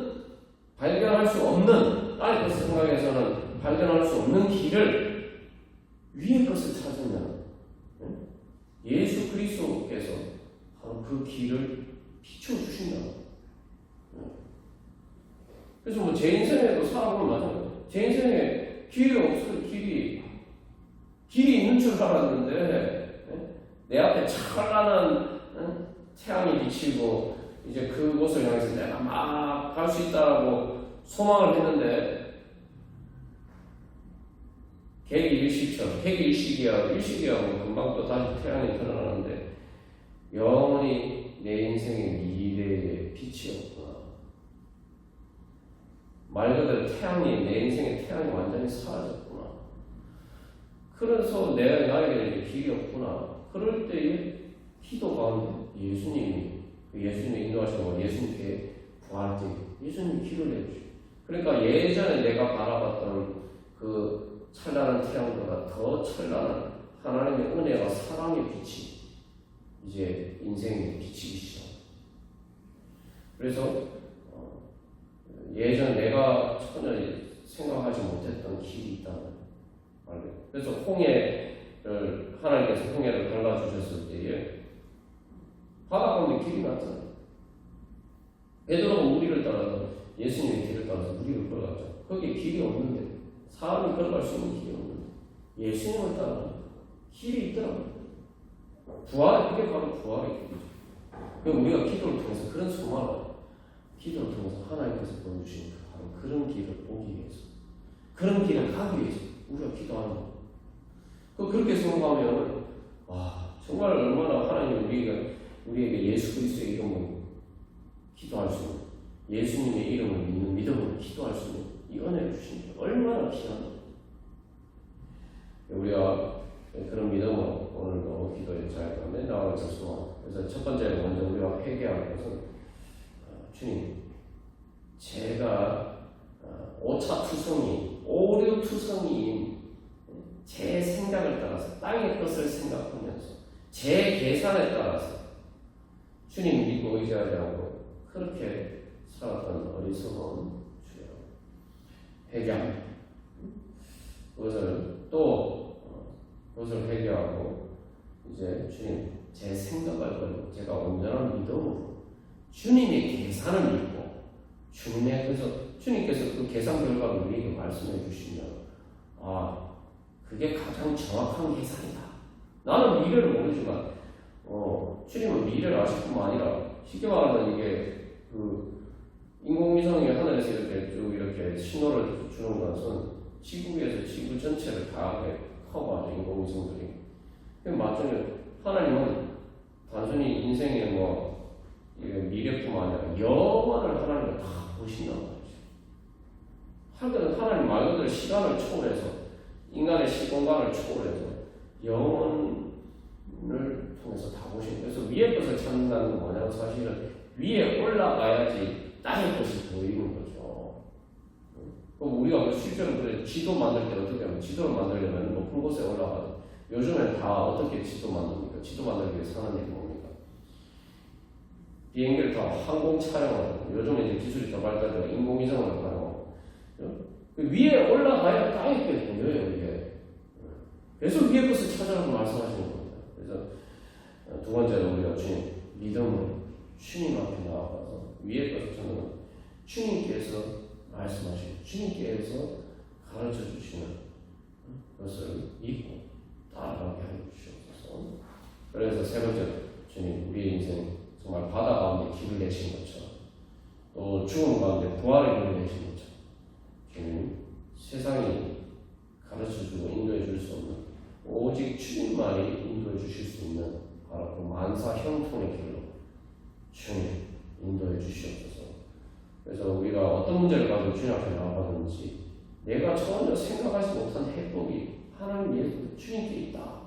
발견할 수 없는, 땅의 것을 생각해서는 발견할 수 없는 길을 위의 것을 찾으면 예수 그리스도께서 바로 그 길을 비춰주신다고. 그래서 제 인생에도 살아보면 맞아요. 제 인생에 길이 없어요. 길이 있는 줄 알았는데 내 앞에 찬란한 태양이 비치고 이제 그곳을 향해서 내가 막 갈 수 있다라고 소망을 했는데 일시기하고 금방 또 다시 태양이 드러나는데 영원히 내 인생의 미래의 빛이 없구나. 말 그대로 내 인생의 태양이 완전히 사라졌구나. 그래서 나에게 길이 없구나. 그럴 때에 기도 가운데 예수님이 예수님의 인도하시고 예수님께 구할 때 예수님이 길을 내주시고, 그러니까 예전에 내가 바라봤던 그 찬란한 태양보다 더 찬란한 하나님의 은혜와 사랑의 빛이 이제 인생에 비치기 시작. 그래서 예전 내가 전혀 생각하지 못했던 길이 있다는 말이에요. 그래서 홍해를 하나님께서 홍해를 갈라주셨을 때에 바다 가운데 길이 났잖아요. 베드로가 무리를 따라서 예수님의 길을 따라서 무리를 걸어갔죠. 거기에 길이 없는데, 사람이 걸어갈 수 있는 길이 없는데 예수님을 따라 길이 있더라고요. 부활, 이게 바로 부활의 길이죠. 그럼 우리가 기도를 통해서 그런 소망을, 기도를 통해서 하나님께서 보여주신 바로 그런 길을 오기 위해서, 그런 길을 가기 위해서 우리가 기도하는 거예요. 그렇게 생각하면 와, 정말 얼마나 하나님이 우리에게 예수 그리스도의 이름으로 기도할 수 있는, 예수님의 이름을 믿는 믿음으로 기도할 수 있는 이 은혜를 주신 게 얼마나 귀한가. 우리가 그런 믿음으로 오늘도 기도에 잘 나아가서 소망. 그래서 첫 번째 먼저 우리가 회개할 것은 주님, 제가 오차투성이, 오류투성이인 제 생각을 따라서, 땅의 것을 생각하면서 제 계산에 따라서 주님 믿고 의지하지 않고 그렇게 살았던 어리석은 주여, 회개합니다. 그것을 회개하고 이제 주님, 제 생각을 버리고 제가 온전한 믿음으로 주님의 계산을 믿고 주님께서 그 계산 결과를 우리에게 말씀해 주시면 그게 가장 정확한 계산이다. 나는 미래를 모르지만 주님은 미래를 아실 뿐만 아니라, 쉽게 말하면 이게 인공위성이 하늘에서 이렇게 신호를 주는 것은 지구에서 지구 전체를 다 커버하죠, 인공위성들이. 맞죠? 하나님은 단순히 인생의 미래뿐만 아니라 영원을 하나님은 다 보신단 말이죠. 하나님 말 그대로 시간을 초월해서, 인간의 시공간을 초월해서 영원을 통해서 다 보시는. 그래서 위의 것을 찾는다는 건 뭐냐면 사실은 위에 올라가야지 땅의 것이 보이는 거죠. 그럼 우리가 실제로 그래 지도 만들 때 어떻게 하면, 지도를 만들려면 높은 곳에 올라가죠. 요즘엔 다 어떻게 지도 만듭니까? 지도 만들기 위해서 하는 일이 뭡니까? 비행기를 다 항공 촬영하고, 요즘에 이제 기술이 더 발달되어 인공위성을 활용하고, 그 위에 올라가야 땅의 게 보여요, 이게. 그래서 위의 것을 찾아라고 말씀하시는 겁니다. 그래서 두 번째로 우리가 주님, 믿음으로 주님 앞에 나아가서 위의 것을 찾는, 주님께서 말씀하시고 주님께서 가르쳐 주시는 것을 믿고 따라가게 하여 주시옵소서. 그래서 세 번째, 주님, 우리의 인생 정말 바다 가운데 길을 내신 것처럼, 또 죽음 가운데 부활의 길을 내신 것처럼, 주님, 세상이 가르쳐주고 인도해 줄 수 없는, 오직 주님만이 인도해 주실 수 있는 바로 그 만사 형통의 길로 주님 인도해 주시옵소서. 그래서 우리가 어떤 문제를 가지고 주님 앞에 나아가든지 내가 전혀 생각하지 못한 해법이 하나님 예수 주님께 있다.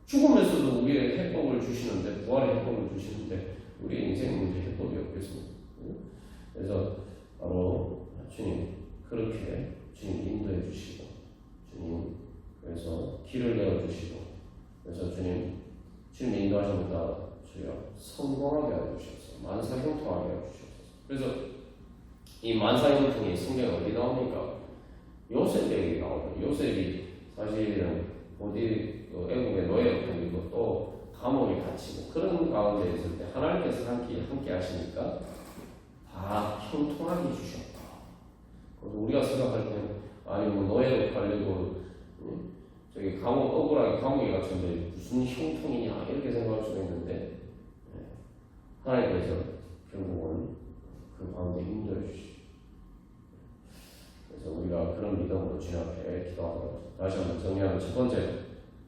죽으면서도 우리의 해법을 주시는데, 부활의 해법을 주시는데 우리의 인생 문제 해법이 없겠습니까? 그래서 바로 주님, 그렇게 주님 인도해 주시고, 주님 그래서 길을 내어 주시고, 그래서 주님 인도하시는 따라 주여 성공하게 하여 주시옵소서. 만사형통하게 하여 주시옵소서. 그래서 이 만사형통이 성경에 어디 나옵니까? 요셉에게 나오죠. 요셉이 사실은 애국의 노예로 걸리고 또 감옥에 갇히고 그런 가운데 있을 때 하나님께서 함께 하시니까 다 형통하게 해주셨다. 그래서 우리가 생각할 때는 노예로 걸리고 저기 억울하게 감옥에 갇혔는데 무슨 형통이냐 이렇게 생각할 수가 있는데, 하나님께서 결국은 그 가운데 인도해 주시죠. 그래서 우리가 그런 믿음으로 주님 앞에 기도하고, 다시 한번 정리하면 첫 번째,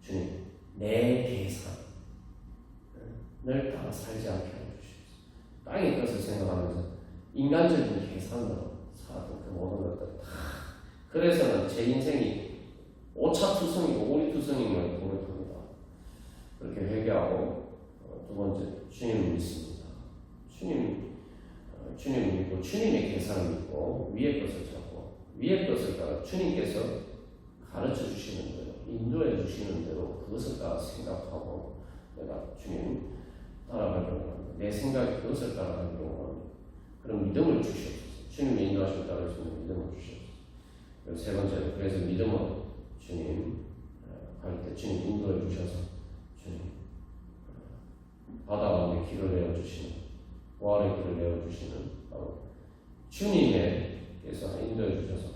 주님, 내 계산을 따라 살지 않게 하여 주시옵소서. 땅의 것을 생각하면서 인간적인 계산으로 살았던 그 모든 것들 다, 그래서는 제 인생이 오차투성이고 오리투성임을 고백합니다. 그렇게 회개하고 두 번째, 주님을 믿습니다. 주님 믿고 주님의 계산을 믿고 위의 것을 찾고 위의 것을 따라 주님께서 가르쳐 주시는 대로 인도해 주시는 대로 그것을 따라 생각하고 내가 주님 따라가려고 합니다. 내 생각이 그것을 따라가려고 합니다. 그런 믿음을 주시옵소서. 주님의 인도하심을 따를 수 있는 믿음을 주시옵소서. 그리고 세 번째로 그래서 믿음은 주님 갈 때 주님 인도해 주셔서 주님 바다 가운데 길을 내어주시는 보활의 길을 내어주시는 바로 주님께서 인도해 주셔서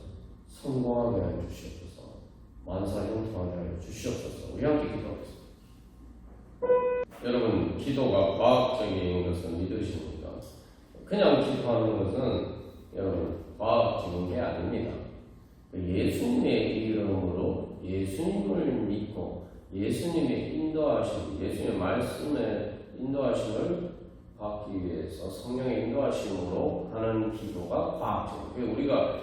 성공하게 하여 주시옵소서. 만사형통하게 하여 주시옵소서. 우리 함께 기도하겠습니다. 여러분, 기도가 과학적인 것을 믿으십니까? 그냥 기도하는 것은 여러분 과학적인 게 아닙니다. 예수님의 이름으로 예수님을 믿고 예수님의 인도하심, 예수님의 말씀의 인도하심을 받기 위해서 성령의 인도하심으로 하는 기도가 과학적이에요. 우리가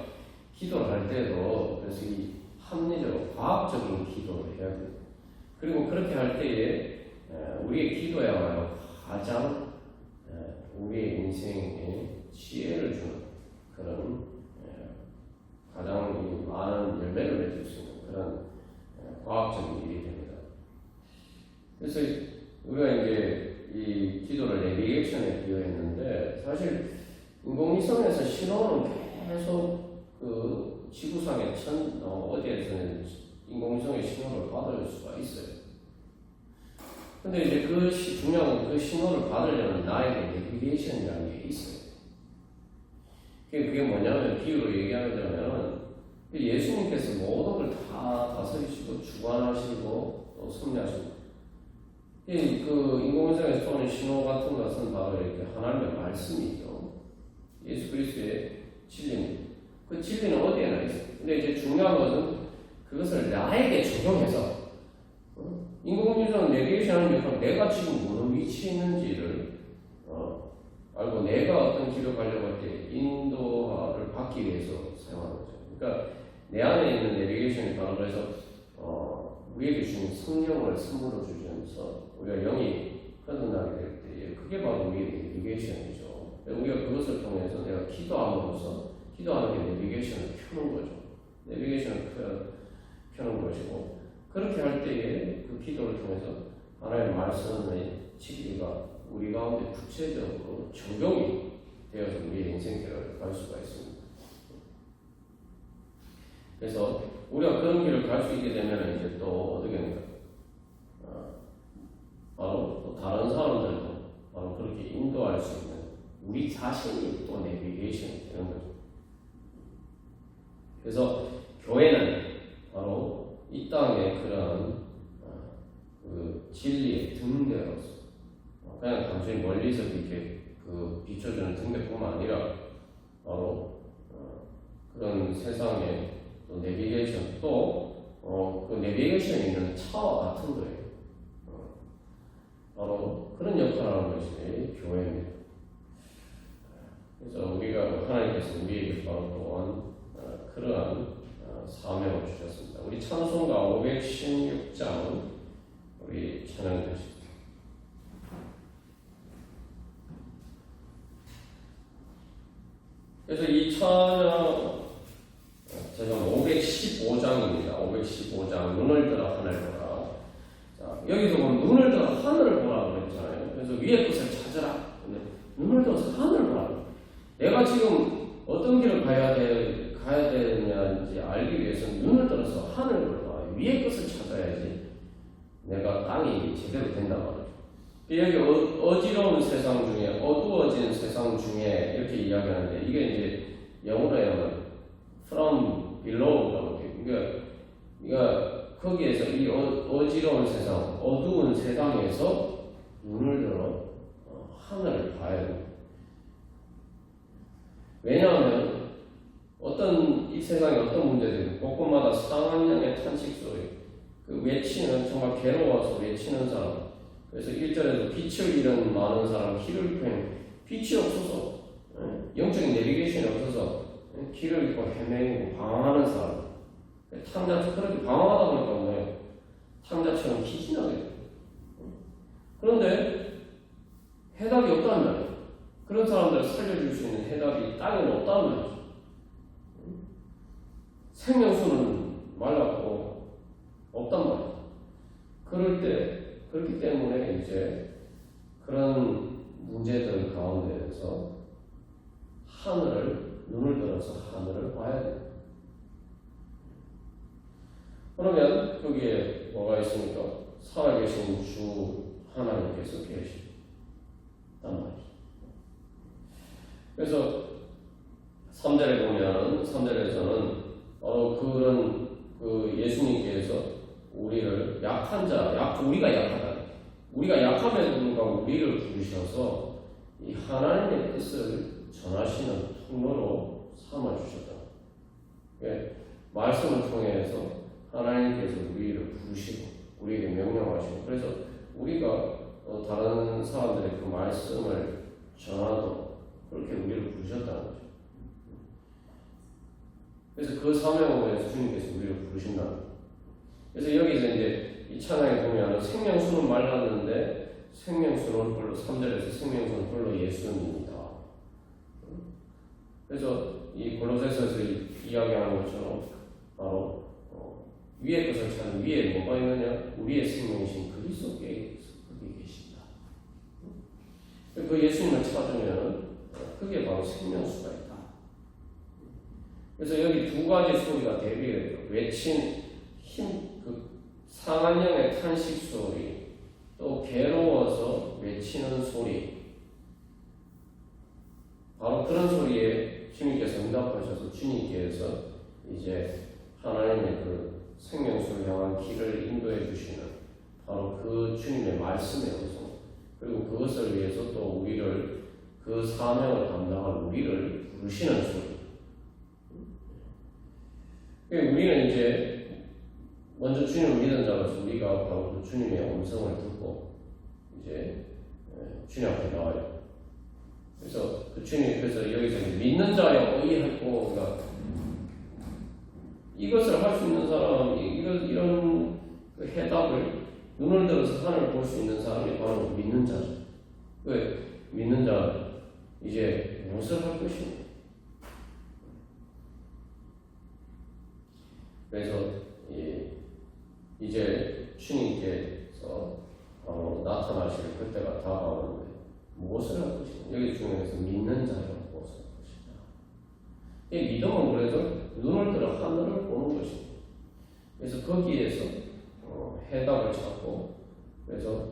기도를 할 때도 그래서 이 합리적으로 과학적인 기도를 해야 돼요. 그리고 그렇게 할 때에 우리의 기도야말로 가장 우리의 인생에 지혜를 주는 그런 가장 많은 열매를 맺을 수 있는 그런 과학적인 일이 됩니다. 그래서 우리가 이제 이 기도를 내비게이션에 비유했는데 사실 인공위성에서 신호는 계속 그 지구상의 어디에서는 인공위성의 신호를 받을 수가 있어요. 근데 이제 중요한 건 그 신호를 받으려면 나에게 내비게이션이라는 게 있어요. 그게 뭐냐면 비유로 얘기하자면 예수님께서 모든 걸 다 다스리시고 주관하시고 또 섭리하시고 그 인공위성에서 오는 신호 같은 것은 바로 이렇게 하나님의 말씀이죠. 예수 그리스도의 진리입니다. 그 진리는 어디에나 있어요. 근데 이제 중요한 것은 그것을 나에게 적용해서 인공위성 내비게이션 하는 게 내가 지금 어느 위치에 있는지를 알고 내가 어떤 길을 가려고 할 때 인도를 받기 위해서 사용하는 거죠. 그러니까 내 안에 있는 내비게이션이 바로 그래서 우리에게 주신 성령을 선물로 주시면서 우리가 영이 거듭나게 될 때 그게 바로 우리의 내비게이션이죠. 우리가 그것을 통해서 내가 기도함으로써 기도하는 게 내비게이션을 켜는 거죠. 내비게이션을 켜는 것이고 그렇게 할 때에 그 기도를 통해서 하나님의 말씀의 진리가 우리 가운데 구체적으로 적용이 되어서 우리의 인생길을 갈 수가 있습니다. 그래서 우리가 그런 길을 갈 수 있게 되면 이제 또 어떻게 합니까? 바로 또 다른 사람들도 바로 그렇게 인도할 수 있는 우리 자신이 또 내비게이션이 되는 거죠. 그래서 교회는 바로 이 땅의 그런 그 진리의 등대로서 그냥 단순히 멀리서 이렇게 비춰주는 등대뿐만 아니라 바로 그런 세상의 또 내비게이션 또 그 내비게이션에 있는 차와 같은 거예요. 바로 그런 역할을 하는 것이 교회입니다. 그래서 우리가 하나님께서 우리에게 바로 또한 그러한 사명을 주셨습니다. 우리 찬송가 516장 우리 찬양하십시다. 그래서 이 찬양 제가 515장입니다. 515장 눈을 들어 하늘을 보라. 자, 여기서 보면 눈을 들어 하늘을 보라 그랬잖아요. 그래서 위의 것을 찾으라. 근데 눈을 들어서 하늘을 보라. 내가 지금 어떤 길을 가야 되느냐인지 알기 위해서 눈을 들어서 하늘을 봐. 위의 것을 찾아야지 내가 땅이 제대로 된단 말이죠. 여기 어지러운 세상 중에 어두워진 세상 중에 이렇게 이야기하는데 이게 이제 영어로 하면 from below라고 돼요. 그러니까 거기에서 이 어지러운 세상, 어두운 세상에서 눈을 들어 하늘을 봐야 돼요. 왜냐하면 이 세상에 어떤 문제들이 곳곳마다 상한 양의 탄식 소리, 그 외치는 정말 괴로워서 외치는 사람. 그래서 1절에도 빛을 잃은 많은 사람, 길을 팽, 빛이 없어서 영적인 내비게이션이 없어서 길을 잃고 헤매고 방황하는 사람. 탕자처럼 그렇게 방황하다 보니까 뭐예요? 탕자처럼 희진하게 돼요. 그런데 해답이 없단 말이에요. 그런 사람들을 살려줄 수 있는 해답이 땅에는 없단 말이죠. 생명수는 말랐고 없단 말이에요. 그렇기 때문에 이제 그런 문제들 가운데에서 눈을 들어서 하늘을 봐야 돼요. 그러면 거기에 뭐가 있습니까? 살아계신 주 하나님께서 계시단 말이죠. 그래서 3절에 보면 3절에서는 바로 그런 예수님께서 우리를 우리가 약하다. 우리가 약함에도 불구하고 우리를 부르셔서 이 하나님의 뜻을 전하시는 통로로 삼아주셨다. 예, 말씀을 통해서 하나님께서 우리를 부르시고 우리에게 명령하시고 그래서 우리가 다른 사람들의 그 말씀을 전하도록 그렇게 우리를 부르셨다는 거죠. 그래서 그 사명을 위해서 주님께서 우리를 부르신다는 거죠. 그래서 여기서 이제 이 찬양에 보면 생명수는 말랐는데 생명수는 홀로 3절에서 생명수는 홀로 예수님이다. 그래서 이 골로새서에서 이야기하는 것처럼 바로 위의 것을 찾는 위에 뭐가 있느냐? 우리의 생명이신 그리스도께 거기 계신다. 그 예수님을 찾으면 그게 바로 생명수가 있다. 그래서 여기 두 가지 소리가 대비해요. 외친 상한 영의 탄식 소리, 또 괴로워서 외치는 소리. 바로 그런 소리에 주님께서 응답하셔서 주님께서 이제 하나님의 그 생명수를 향한 길을 인도해 주시는 바로 그 주님의 말씀의 음성, 그리고 그것을 위해서 또 우리를 그 사명을 감당할 우리를 부르시는 소리. 우리는 이제 먼저 주님을 믿은 자로서 우리가 바로 그 주님의 음성을 듣고 이제 주님 앞에 나와요. 그래서 그 주님께서 여기서 믿는 자여 의하고 그러니까 이것을 할 수 있는 사람이 이런 그 해답을 눈을 들어서 하늘을 볼 수 있는 사람이 바로 믿는 자죠. 왜 믿는 자 이제 무엇을 할 것인가? 그래서 이제 주님께서 나타나실 그때가 다가오는데 무엇을 할 것인가? 여기 중에서 믿는 자여 무엇을 할 것인가? 이 믿음은 그래서 눈을 들어 하늘을 보는 것입니다. 그래서 거기에서 해답을 찾고 그래서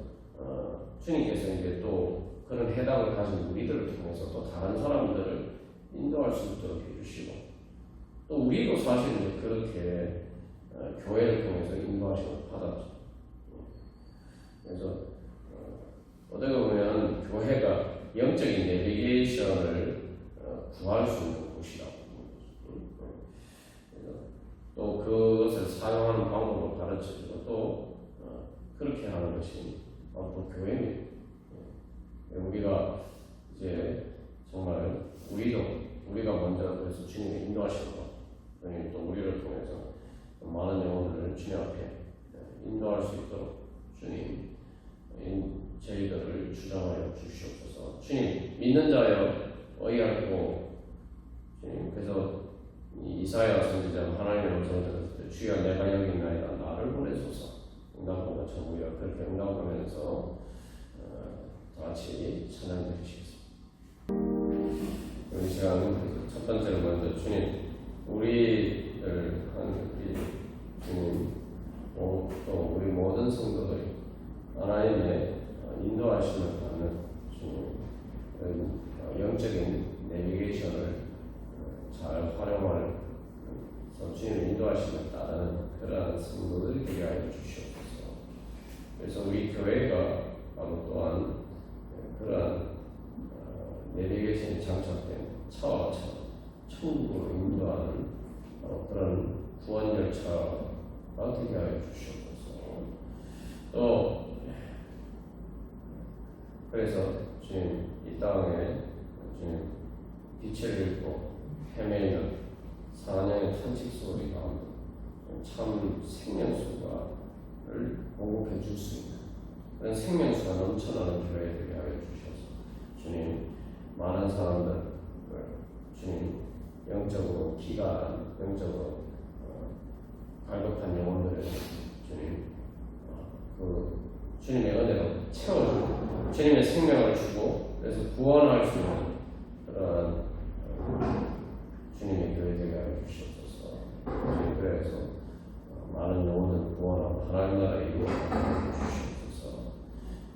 주님께서 이제 또 그런 해답을 가진 우리들을 통해서 또 다른 사람들을 인도할 수 있도록 해주시고 또 우리도 사실은 그렇게 교회를 통해서 인도하심을 받았죠. 그래서 어떻게 보면 교회가 영적인 내비게이션을 구할 수 있는 곳이라고 또 그것을 사용하는 방법을 가르쳐주고 또 그렇게 하는 것이 바로 교회입니다. 우리가 이제 정말 우리가 먼저 그래서 주님의 인도하시는 것, 주님 또 우리를 통해서 많은 영혼들을 주님 앞에 인도할 수 있도록 주님 저희들을 주장하여 주시옵소서. 주님 믿는 자여 의하고 주님 그래서 이사야 선지자 하나님의 음성을 들었을 때 주여 내가 여기 있나이다 나를 보내소서 응답한 것처럼 우리가 그렇게 응답하면서 다 같이 찬양 드리시겠습니다. 우리 시간은 첫 번째로 먼저 주님 우리를 한 주님 또 우리 모든 성도들이 하나님의 인도하심을 받는 주님 영적인 내비게이션을 잘 활용할 주님의 인도하심을 따르는 그러한 성도들이 되게 하여 주시옵소서. 그래서 우리 교회가 바로 또한 그러한 내비게이션이 장착된 차와 천국으로 인도하는 그런 구원 열차가 되게 하여 주시옵소서. 또 그래서 주님 이 땅에 주님 빛을 잃고 헤매는 사냥의 탄식 소리 가운데 참 생명수를 공급해 줄 수 있는 그런 생명수가 넘쳐나는 교회 되게 하여 주셔서 주님 많은 사람들 주님 영적으로 기간 영적으로 갈급한 영혼들을 주님 그 주님의 은혜로 채워주고 주님의 생명을 주고 그래서 구원할 수 있는 그런 주님의 교회 되게 하여 주시옵소서. 주님 그래서 많은 영혼들 구원하고 하나님 나라에 이루어 가게 주시옵소서.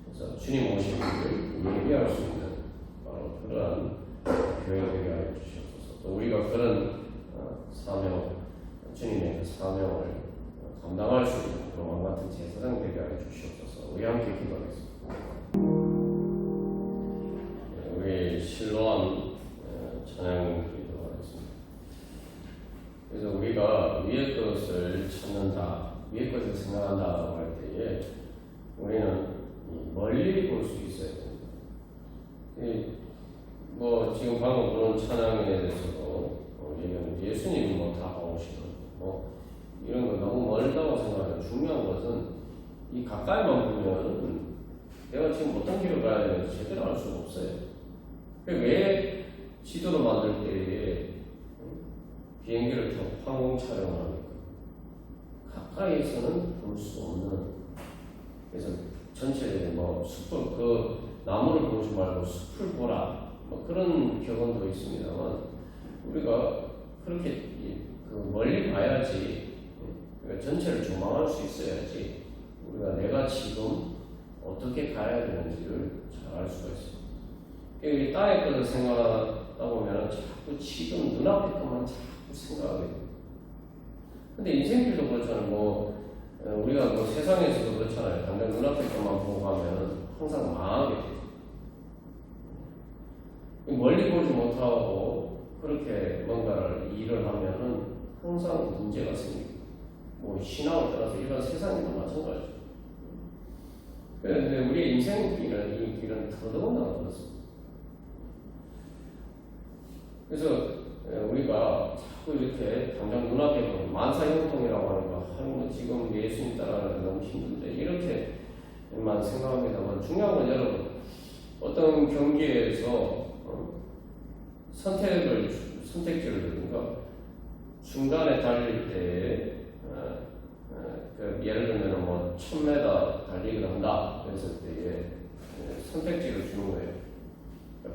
그래서 주님 오시기를 예비할 수 있는 바로 그러한 교회 되게 하여 주시옵소서. 또 우리가 그런 사명 주님의 그 사명을 감당할 수 있는 그런 왕 같은 제사장 되게 하여 주시옵소서. 우리 함께 기도하겠습니다. 우리 실로암 찬양 기도하겠습니다. 그래서 우리가 위의 것을 찾는다, 위의 것을 생각한다고 할 때에 우리는 멀리 볼 수 있어야 됩니다. 뭐 지금 방금 그런 찬양에 대해서도 예수님이 뭐 다 오시는 뭐 이런 거 너무 멀다고 생각해요. 중요한 것은 이 가까이만 보면 내가 지금 어떤 길을 가야 되는지 제대로 알 수가 없어요. 왜 지도를 만들 때에 비행기를 타고 항공 촬영을 합니까? 가까이에서는 볼 수 없는, 그래서 전체 뭐 숲을 그 나무를 보지 말고 숲을 보라 뭐 그런 격언도 있습니다만 우리가 그렇게 그 멀리 봐야지 그러니까 전체를 조망할 수 있어야지 우리가 내가 지금 어떻게 가야 되는지를 잘 알 수가 있습니다. 이 땅의 것을 생각하다 보면 자꾸 지금 눈앞의 것만 자꾸 생각하게 됩니다. 근데 인생길도 그렇잖아요. 뭐 우리가 뭐 세상에서도 그렇잖아요. 당장 눈앞의 것만 보고 가면 항상 망하게 돼요. 멀리 보지 못하고 그렇게 뭔가를 일을 하면은 항상 문제가 생깁니다. 뭐 신앙을 따라서 이런 세상에도 마찬가지죠. 그런데 우리의 인생길은 이 길은 더더군다나 그렇습니다. 그래서 우리가 자꾸 이렇게 당장 눈앞에 보면 만사형통이라고 하니까 뭐 지금 예수님 따라가는 너무 힘든데 이렇게만 생각합니다만 중요한 건 여러분 어떤 경기에서 선택지를 드는가 중간에 달릴 때 예를 들면 뭐 1000m 달리기를 한다 그랬을 때에 선택지를 주는 거예요.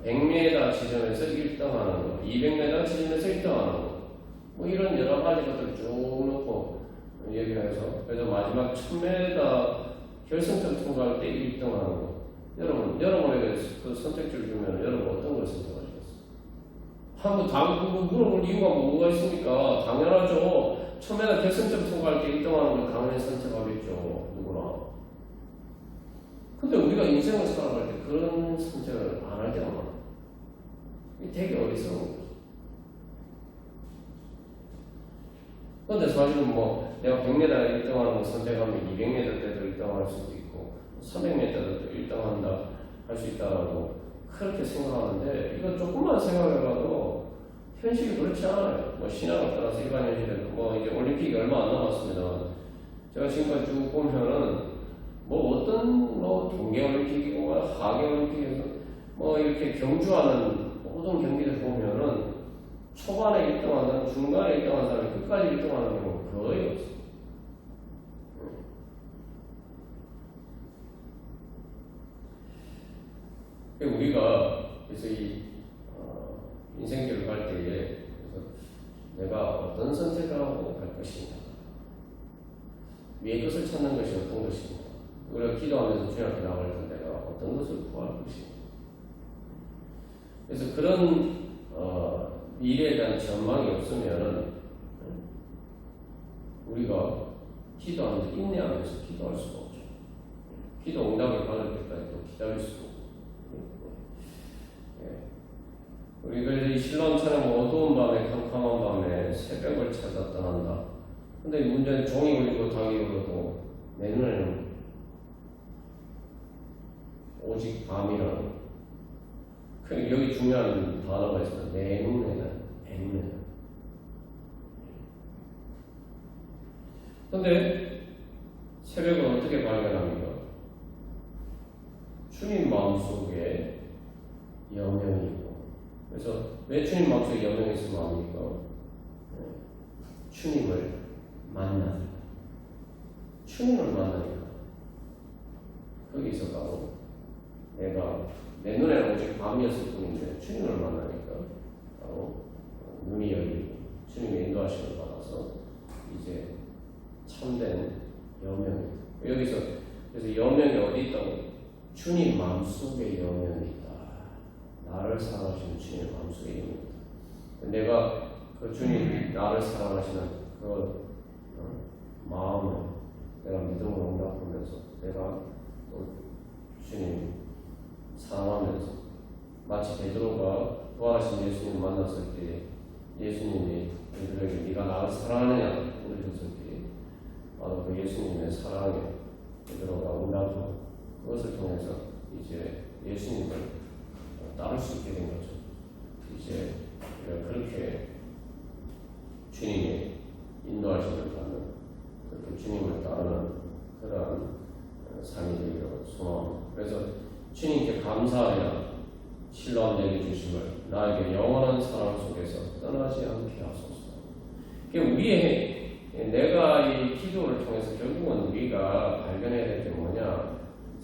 100m 지점에서 1등 하는 거, 200m 지점에서 1등 하는 거, 뭐 이런 여러 가지 것들 쭉 놓고 얘기해서 그래서 마지막 1000m 결승점 통과할 때 1등 하는 거. 여러분에게 그 선택지를 주면 여러분 어떤 걸 선택하시겠어요? 한번 다음 물어볼 이유가 뭐가 있습니까? 당연하죠. 1000m 결승점 통과할 때 1등 하는 걸 당연히 선택하겠죠. 누구나. 근데 우리가 인생을 살아갈 때 그런 선택을 안 할 때가 많아요. 이게 되게 어리석은 거죠. 근데 사실은 뭐 내가 100m 1등 하는 거 선택하면 200m 때도 1등 할 수도 있고 300m 때도 1등 한다 할 수 있다고 그렇게 생각하는데 이거 조금만 생각해봐도 현실이 그렇지 않아요. 뭐 신앙을 따라서 일반 현실에도 뭐 이제 올림픽이 얼마 안 남았습니다. 제가 지금까지 쭉 보면은 뭐 어떤 뭐 동계올림픽이고 하계올림픽에서 뭐 이렇게 경주하는 모든 경기를 보면은 초반에 1등하는 중간에 1등하는 사람이 끝까지 1등하는 경우는 거의 없어요. 우리가 그래서 이 인생길을 갈 때에 그래서 내가 어떤 선택을 하고 갈 것인가, 위의 것을 찾는 것이 어떤 것인가, 우리가 기도하면서 주님 앞에 나갈 때 내가 어떤 것을 구할 것인가. 그래서 그런 미래에 대한 전망이 없으면은 우리가 기도하면서 인내하면서 기도할 수가 없죠. 기도 응답을 받을 때까지 또 기다릴 수가 없고. 우리 그래서 이 신랑처럼 어두운 밤에 캄캄한 밤에 새벽을 찾아 떠난다. 근데 문제는 종이 울리고 닭이 울어도 내 눈에는 오직 밤이라는 여기 중요한 단어가 있어요. 내 눈에는 근데 새벽을 어떻게 발견합니까? 주님 마음속에 여명이 있고. 그래서 왜 주님 마음속에 여명이 있으면 압니까? 주님을 만나니까. 주님을 만나니까. 거기서 바로 내가 내 눈에는 오직 밤이었을 뿐인데 주님을 만나니까 바로 눈이 열리고 주님의 인도하심을 받아서 이제 참된 여명입니다. 여기서 그래서 여명이 어디 있다고? 주님 마음속에 여명이 있다. 나를 사랑하시는 주님 마음속에 여명이 있다. 내가 그 주님 나를 사랑하시는 그 마음을 내가 믿음으로 응답하면서 내가 또 주님 사랑하면서 마치 베드로가 부활하신 예수님을 만났을 때 예수님이 베드로에게 네가 나를 사랑하느냐 물으셨을 때 바로 그 예수님의 사랑에 베드로가 응답하고 그것을 통해서 이제 예수님을 따를 수 있게 된 거죠. 이제 그렇게 주님의 인도하심을 받는 그렇게 주님을 따르는 그러한 삶이 되기를 소망합니다. 그래서 주님께 감사하여 신뢰한 내게 주심을 나에게 영원한 사랑 속에서 떠나지 않게 하소서. 우리의 내가 이 기도를 통해서 결국은 우리가 발견해야 될 게 뭐냐?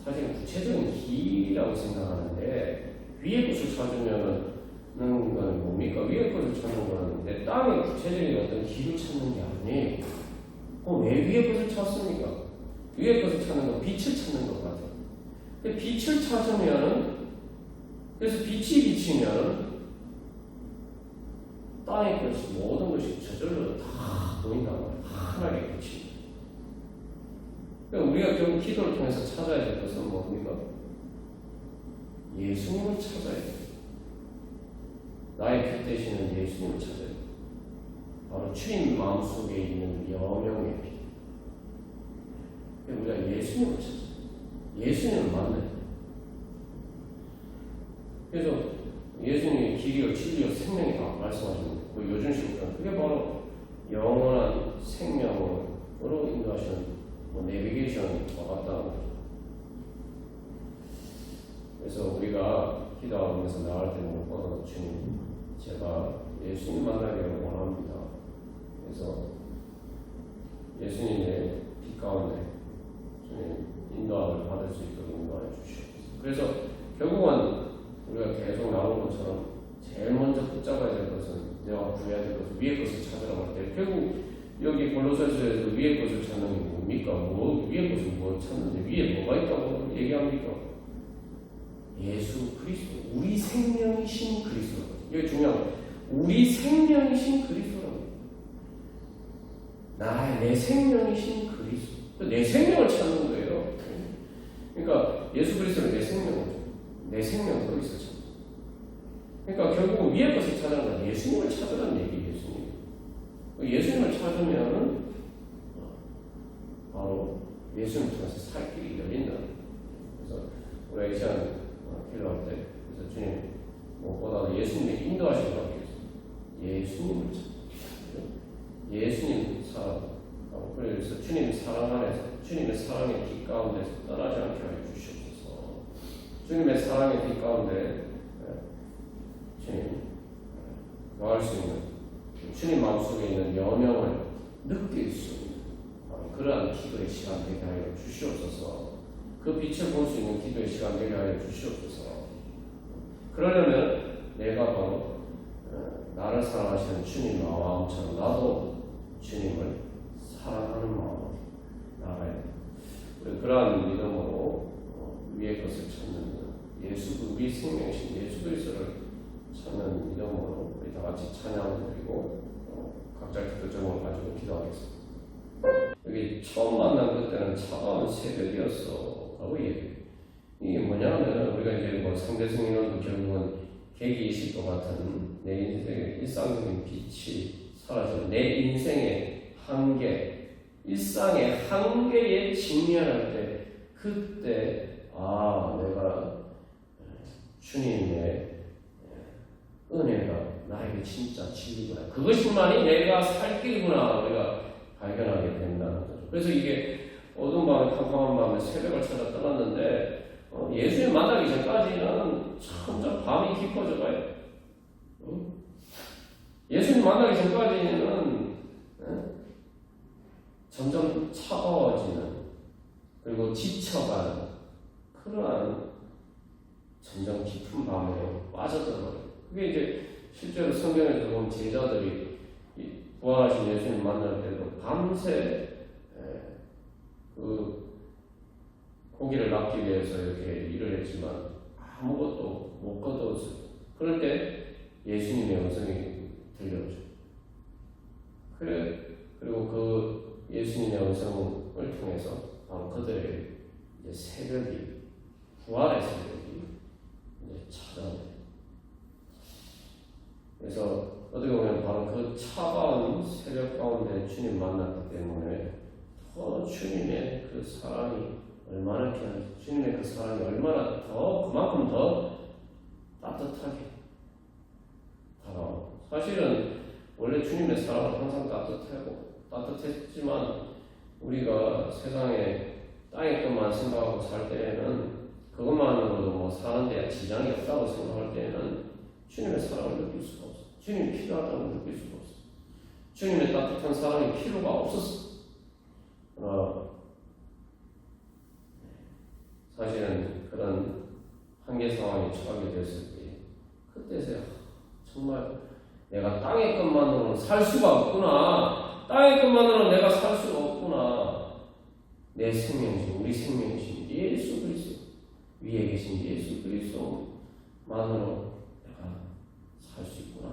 사실 구체적인 길이라고 생각하는데 위의 것을 찾으면은 건 뭡니까? 위의 것을 찾는 거는 내 땅의 구체적인 어떤 길을 찾는 게 아니에요. 왜 위의 것을 찾습니까? 위의 것을 찾는 건 빛을 찾는 것 같아요. 근데 빛을 찾으면은 그래서 빛이 비치면 땅의 것이 모든 것이 저절로 다 보인단 말이에요. 하나님의 빛이. 그러니까 우리가 결국 기도를 통해서 찾아야 될 것은 뭡니까? 예수님을 찾아야 돼요. 나의 빛 되시는 예수님을 찾아야 돼요. 바로 주님 마음속에 있는 여명의 빛. 우리가 예수님을 찾아요. 예수님을 만나요. 그래서 예수님이 길이요 진리요 생명이다 말씀하십니다. 요즘식으로 그게 바로 영원한 생명으로 인도하시는 내비게이션과 같다는 거죠. 그래서 우리가 기도하면서 나갈 때는 무엇보다 주님, 제가 예수님 만나기를 원합니다. 그래서 예수님의 빛 가운데 주님 인도함을 받을 수 있도록 인도하여 주시옵소서. 그래서 결국은 우리가 계속 나온 것처럼 제일 먼저 붙잡아야 될 것은 내가 구해야 될 것은 위의 것을 찾으라고 할 때 결국 여기 골로새서에서 위의 것을 찾는 게 뭡니까? 위의 것을 뭐 찾는데 위에 뭐가 있다고 얘기합니까? 예수 그리스도, 우리 생명이신 그리스도. 이게 중요한 거예요. 우리 생명이신 그리스도라고. 내 생명이신 그리스도. 내 생명을 찾는 거예요. 그러니까 예수 그리스도는 내 생명이죠. 내 생명 그리스도 찾는. 그러니까 결국 위의 것을 찾는 건 예수님을 찾으라는 얘기예요. 예수님을 찾으면 바로 예수님을 통해서 살 길이 열린다. 그래서 우리가 이 시간 기도할 때 그래서 주님 무엇보다 예수님의 인도하시는 것 같아요. 예수님을 찾는 예수님 사랑 그래서 주님 사랑 안에서 주님의 사랑의 빛 가운데서 떠나지 않게 하여 주시옵소서. 주님의 사랑의 빛 가운데 주님 거할 수 있는 주님 마음속에 있는 여명을 느낄 수 있는 그러한 기도의 시간 되게 하여 주시옵소서. 그 빛을 볼 수 있는 기도의 시간 되게 하여 주시옵소서. 그러려면 내가 바로 나를 사랑하시는 주님 마음처럼 나도 주님을 사랑하는 마음으로 나가야 돼. 우리 그러한 믿음으로 위의 것을 찾는 예수, 우리 생명이신 예수 그리스도를 찾는 믿음으로 우리 다 같이 찬양을 드리고 각자 기도 제목을 가지고 기도하겠습니다. 여기 처음 만난 그때는 차가운 새벽이었어 라고 얘기해요. 이게 뭐냐면 우리가 이제 상대성인론도 결국은 계기이실 것 같은 내 인생의 일상적인 빛이 사라져 내 인생의 한계, 일상의 한계에 직면할 때 그때 내가 주님의 은혜가 나에게 진짜 진리구나. 그것만이 내가 살 길이구나. 우리가 발견하게 된다는 거죠. 그래서 이게 어두운 밤에 캄캄한 밤에 새벽을 찾아 떠났는데 예수님 만나기 전까지는 점점 밤이 깊어져 가요. 예수님 만나기 전까지는 점점 차가워지는, 그리고 지쳐가는 그러한 점점 깊은 밤에 빠져들어요. 그게 이제 실제로 성경에서 보면 제자들이 부활하신 예수님 만날 때도 밤새 그 고기를 낚기 위해서 이렇게 일을 했지만 아무것도 못 거두었어요. 그럴 때 예수님의 음성이 들려오죠. 그리고 그 예수님의 음성을 통해서 바로 그들의 이제 새벽이, 부활의 새벽이 이제 찾아옵니다. 그래서 어떻게 보면 바로 그 차가운 새벽 가운데 주님 만났기 때문에 더 주님의 그 사랑이 얼마나 귀한지, 주님의 그 사랑이 얼마나 그만큼 더 따뜻하게 다가오고, 사실은 원래 주님의 사랑은 항상 따뜻했지만 우리가 세상에 땅의 것만 생각하고 살 때에는, 그것만으로도 뭐 사는데 지장이 없다고 생각할 때에는 주님의 사랑을 느낄 수가 없어. 주님이 필요하다고 느낄 수가 없어. 주님의 따뜻한 사랑이 필요가 없었어. 사실은 그런 한계 상황에 처하게 됐을 때, 그때서야 정말 내가 땅의 것만으로는 살 수가 없구나. 땅의 것만으로는 내가 살 수가 없구나. 내 생명이신, 우리 생명이신 예수 그리스도, 위에 계신 예수 그리스도만으로 내가 살 수 있구나.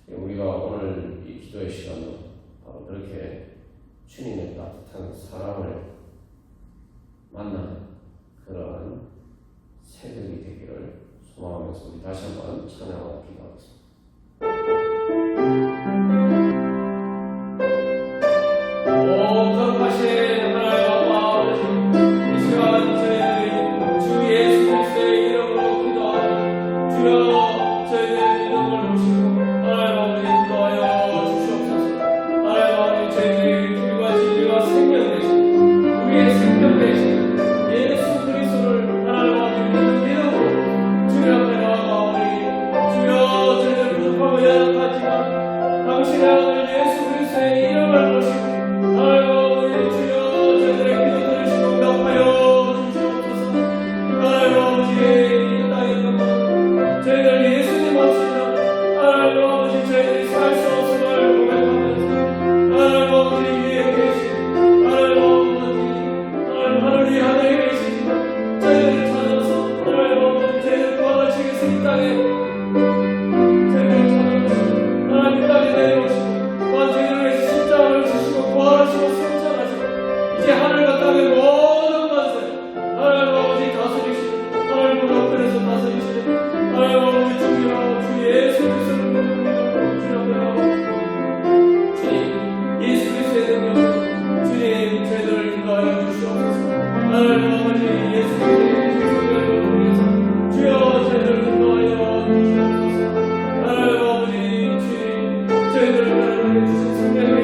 우리가 오늘 이 기도의 시간도 바로 그렇게 주님의 따뜻한 사랑을 만나는 그러한 새벽이 되기를 소망하면서 우리 다시 한번 찬양하고 기도하겠습니다. 저희들을 주신 생명을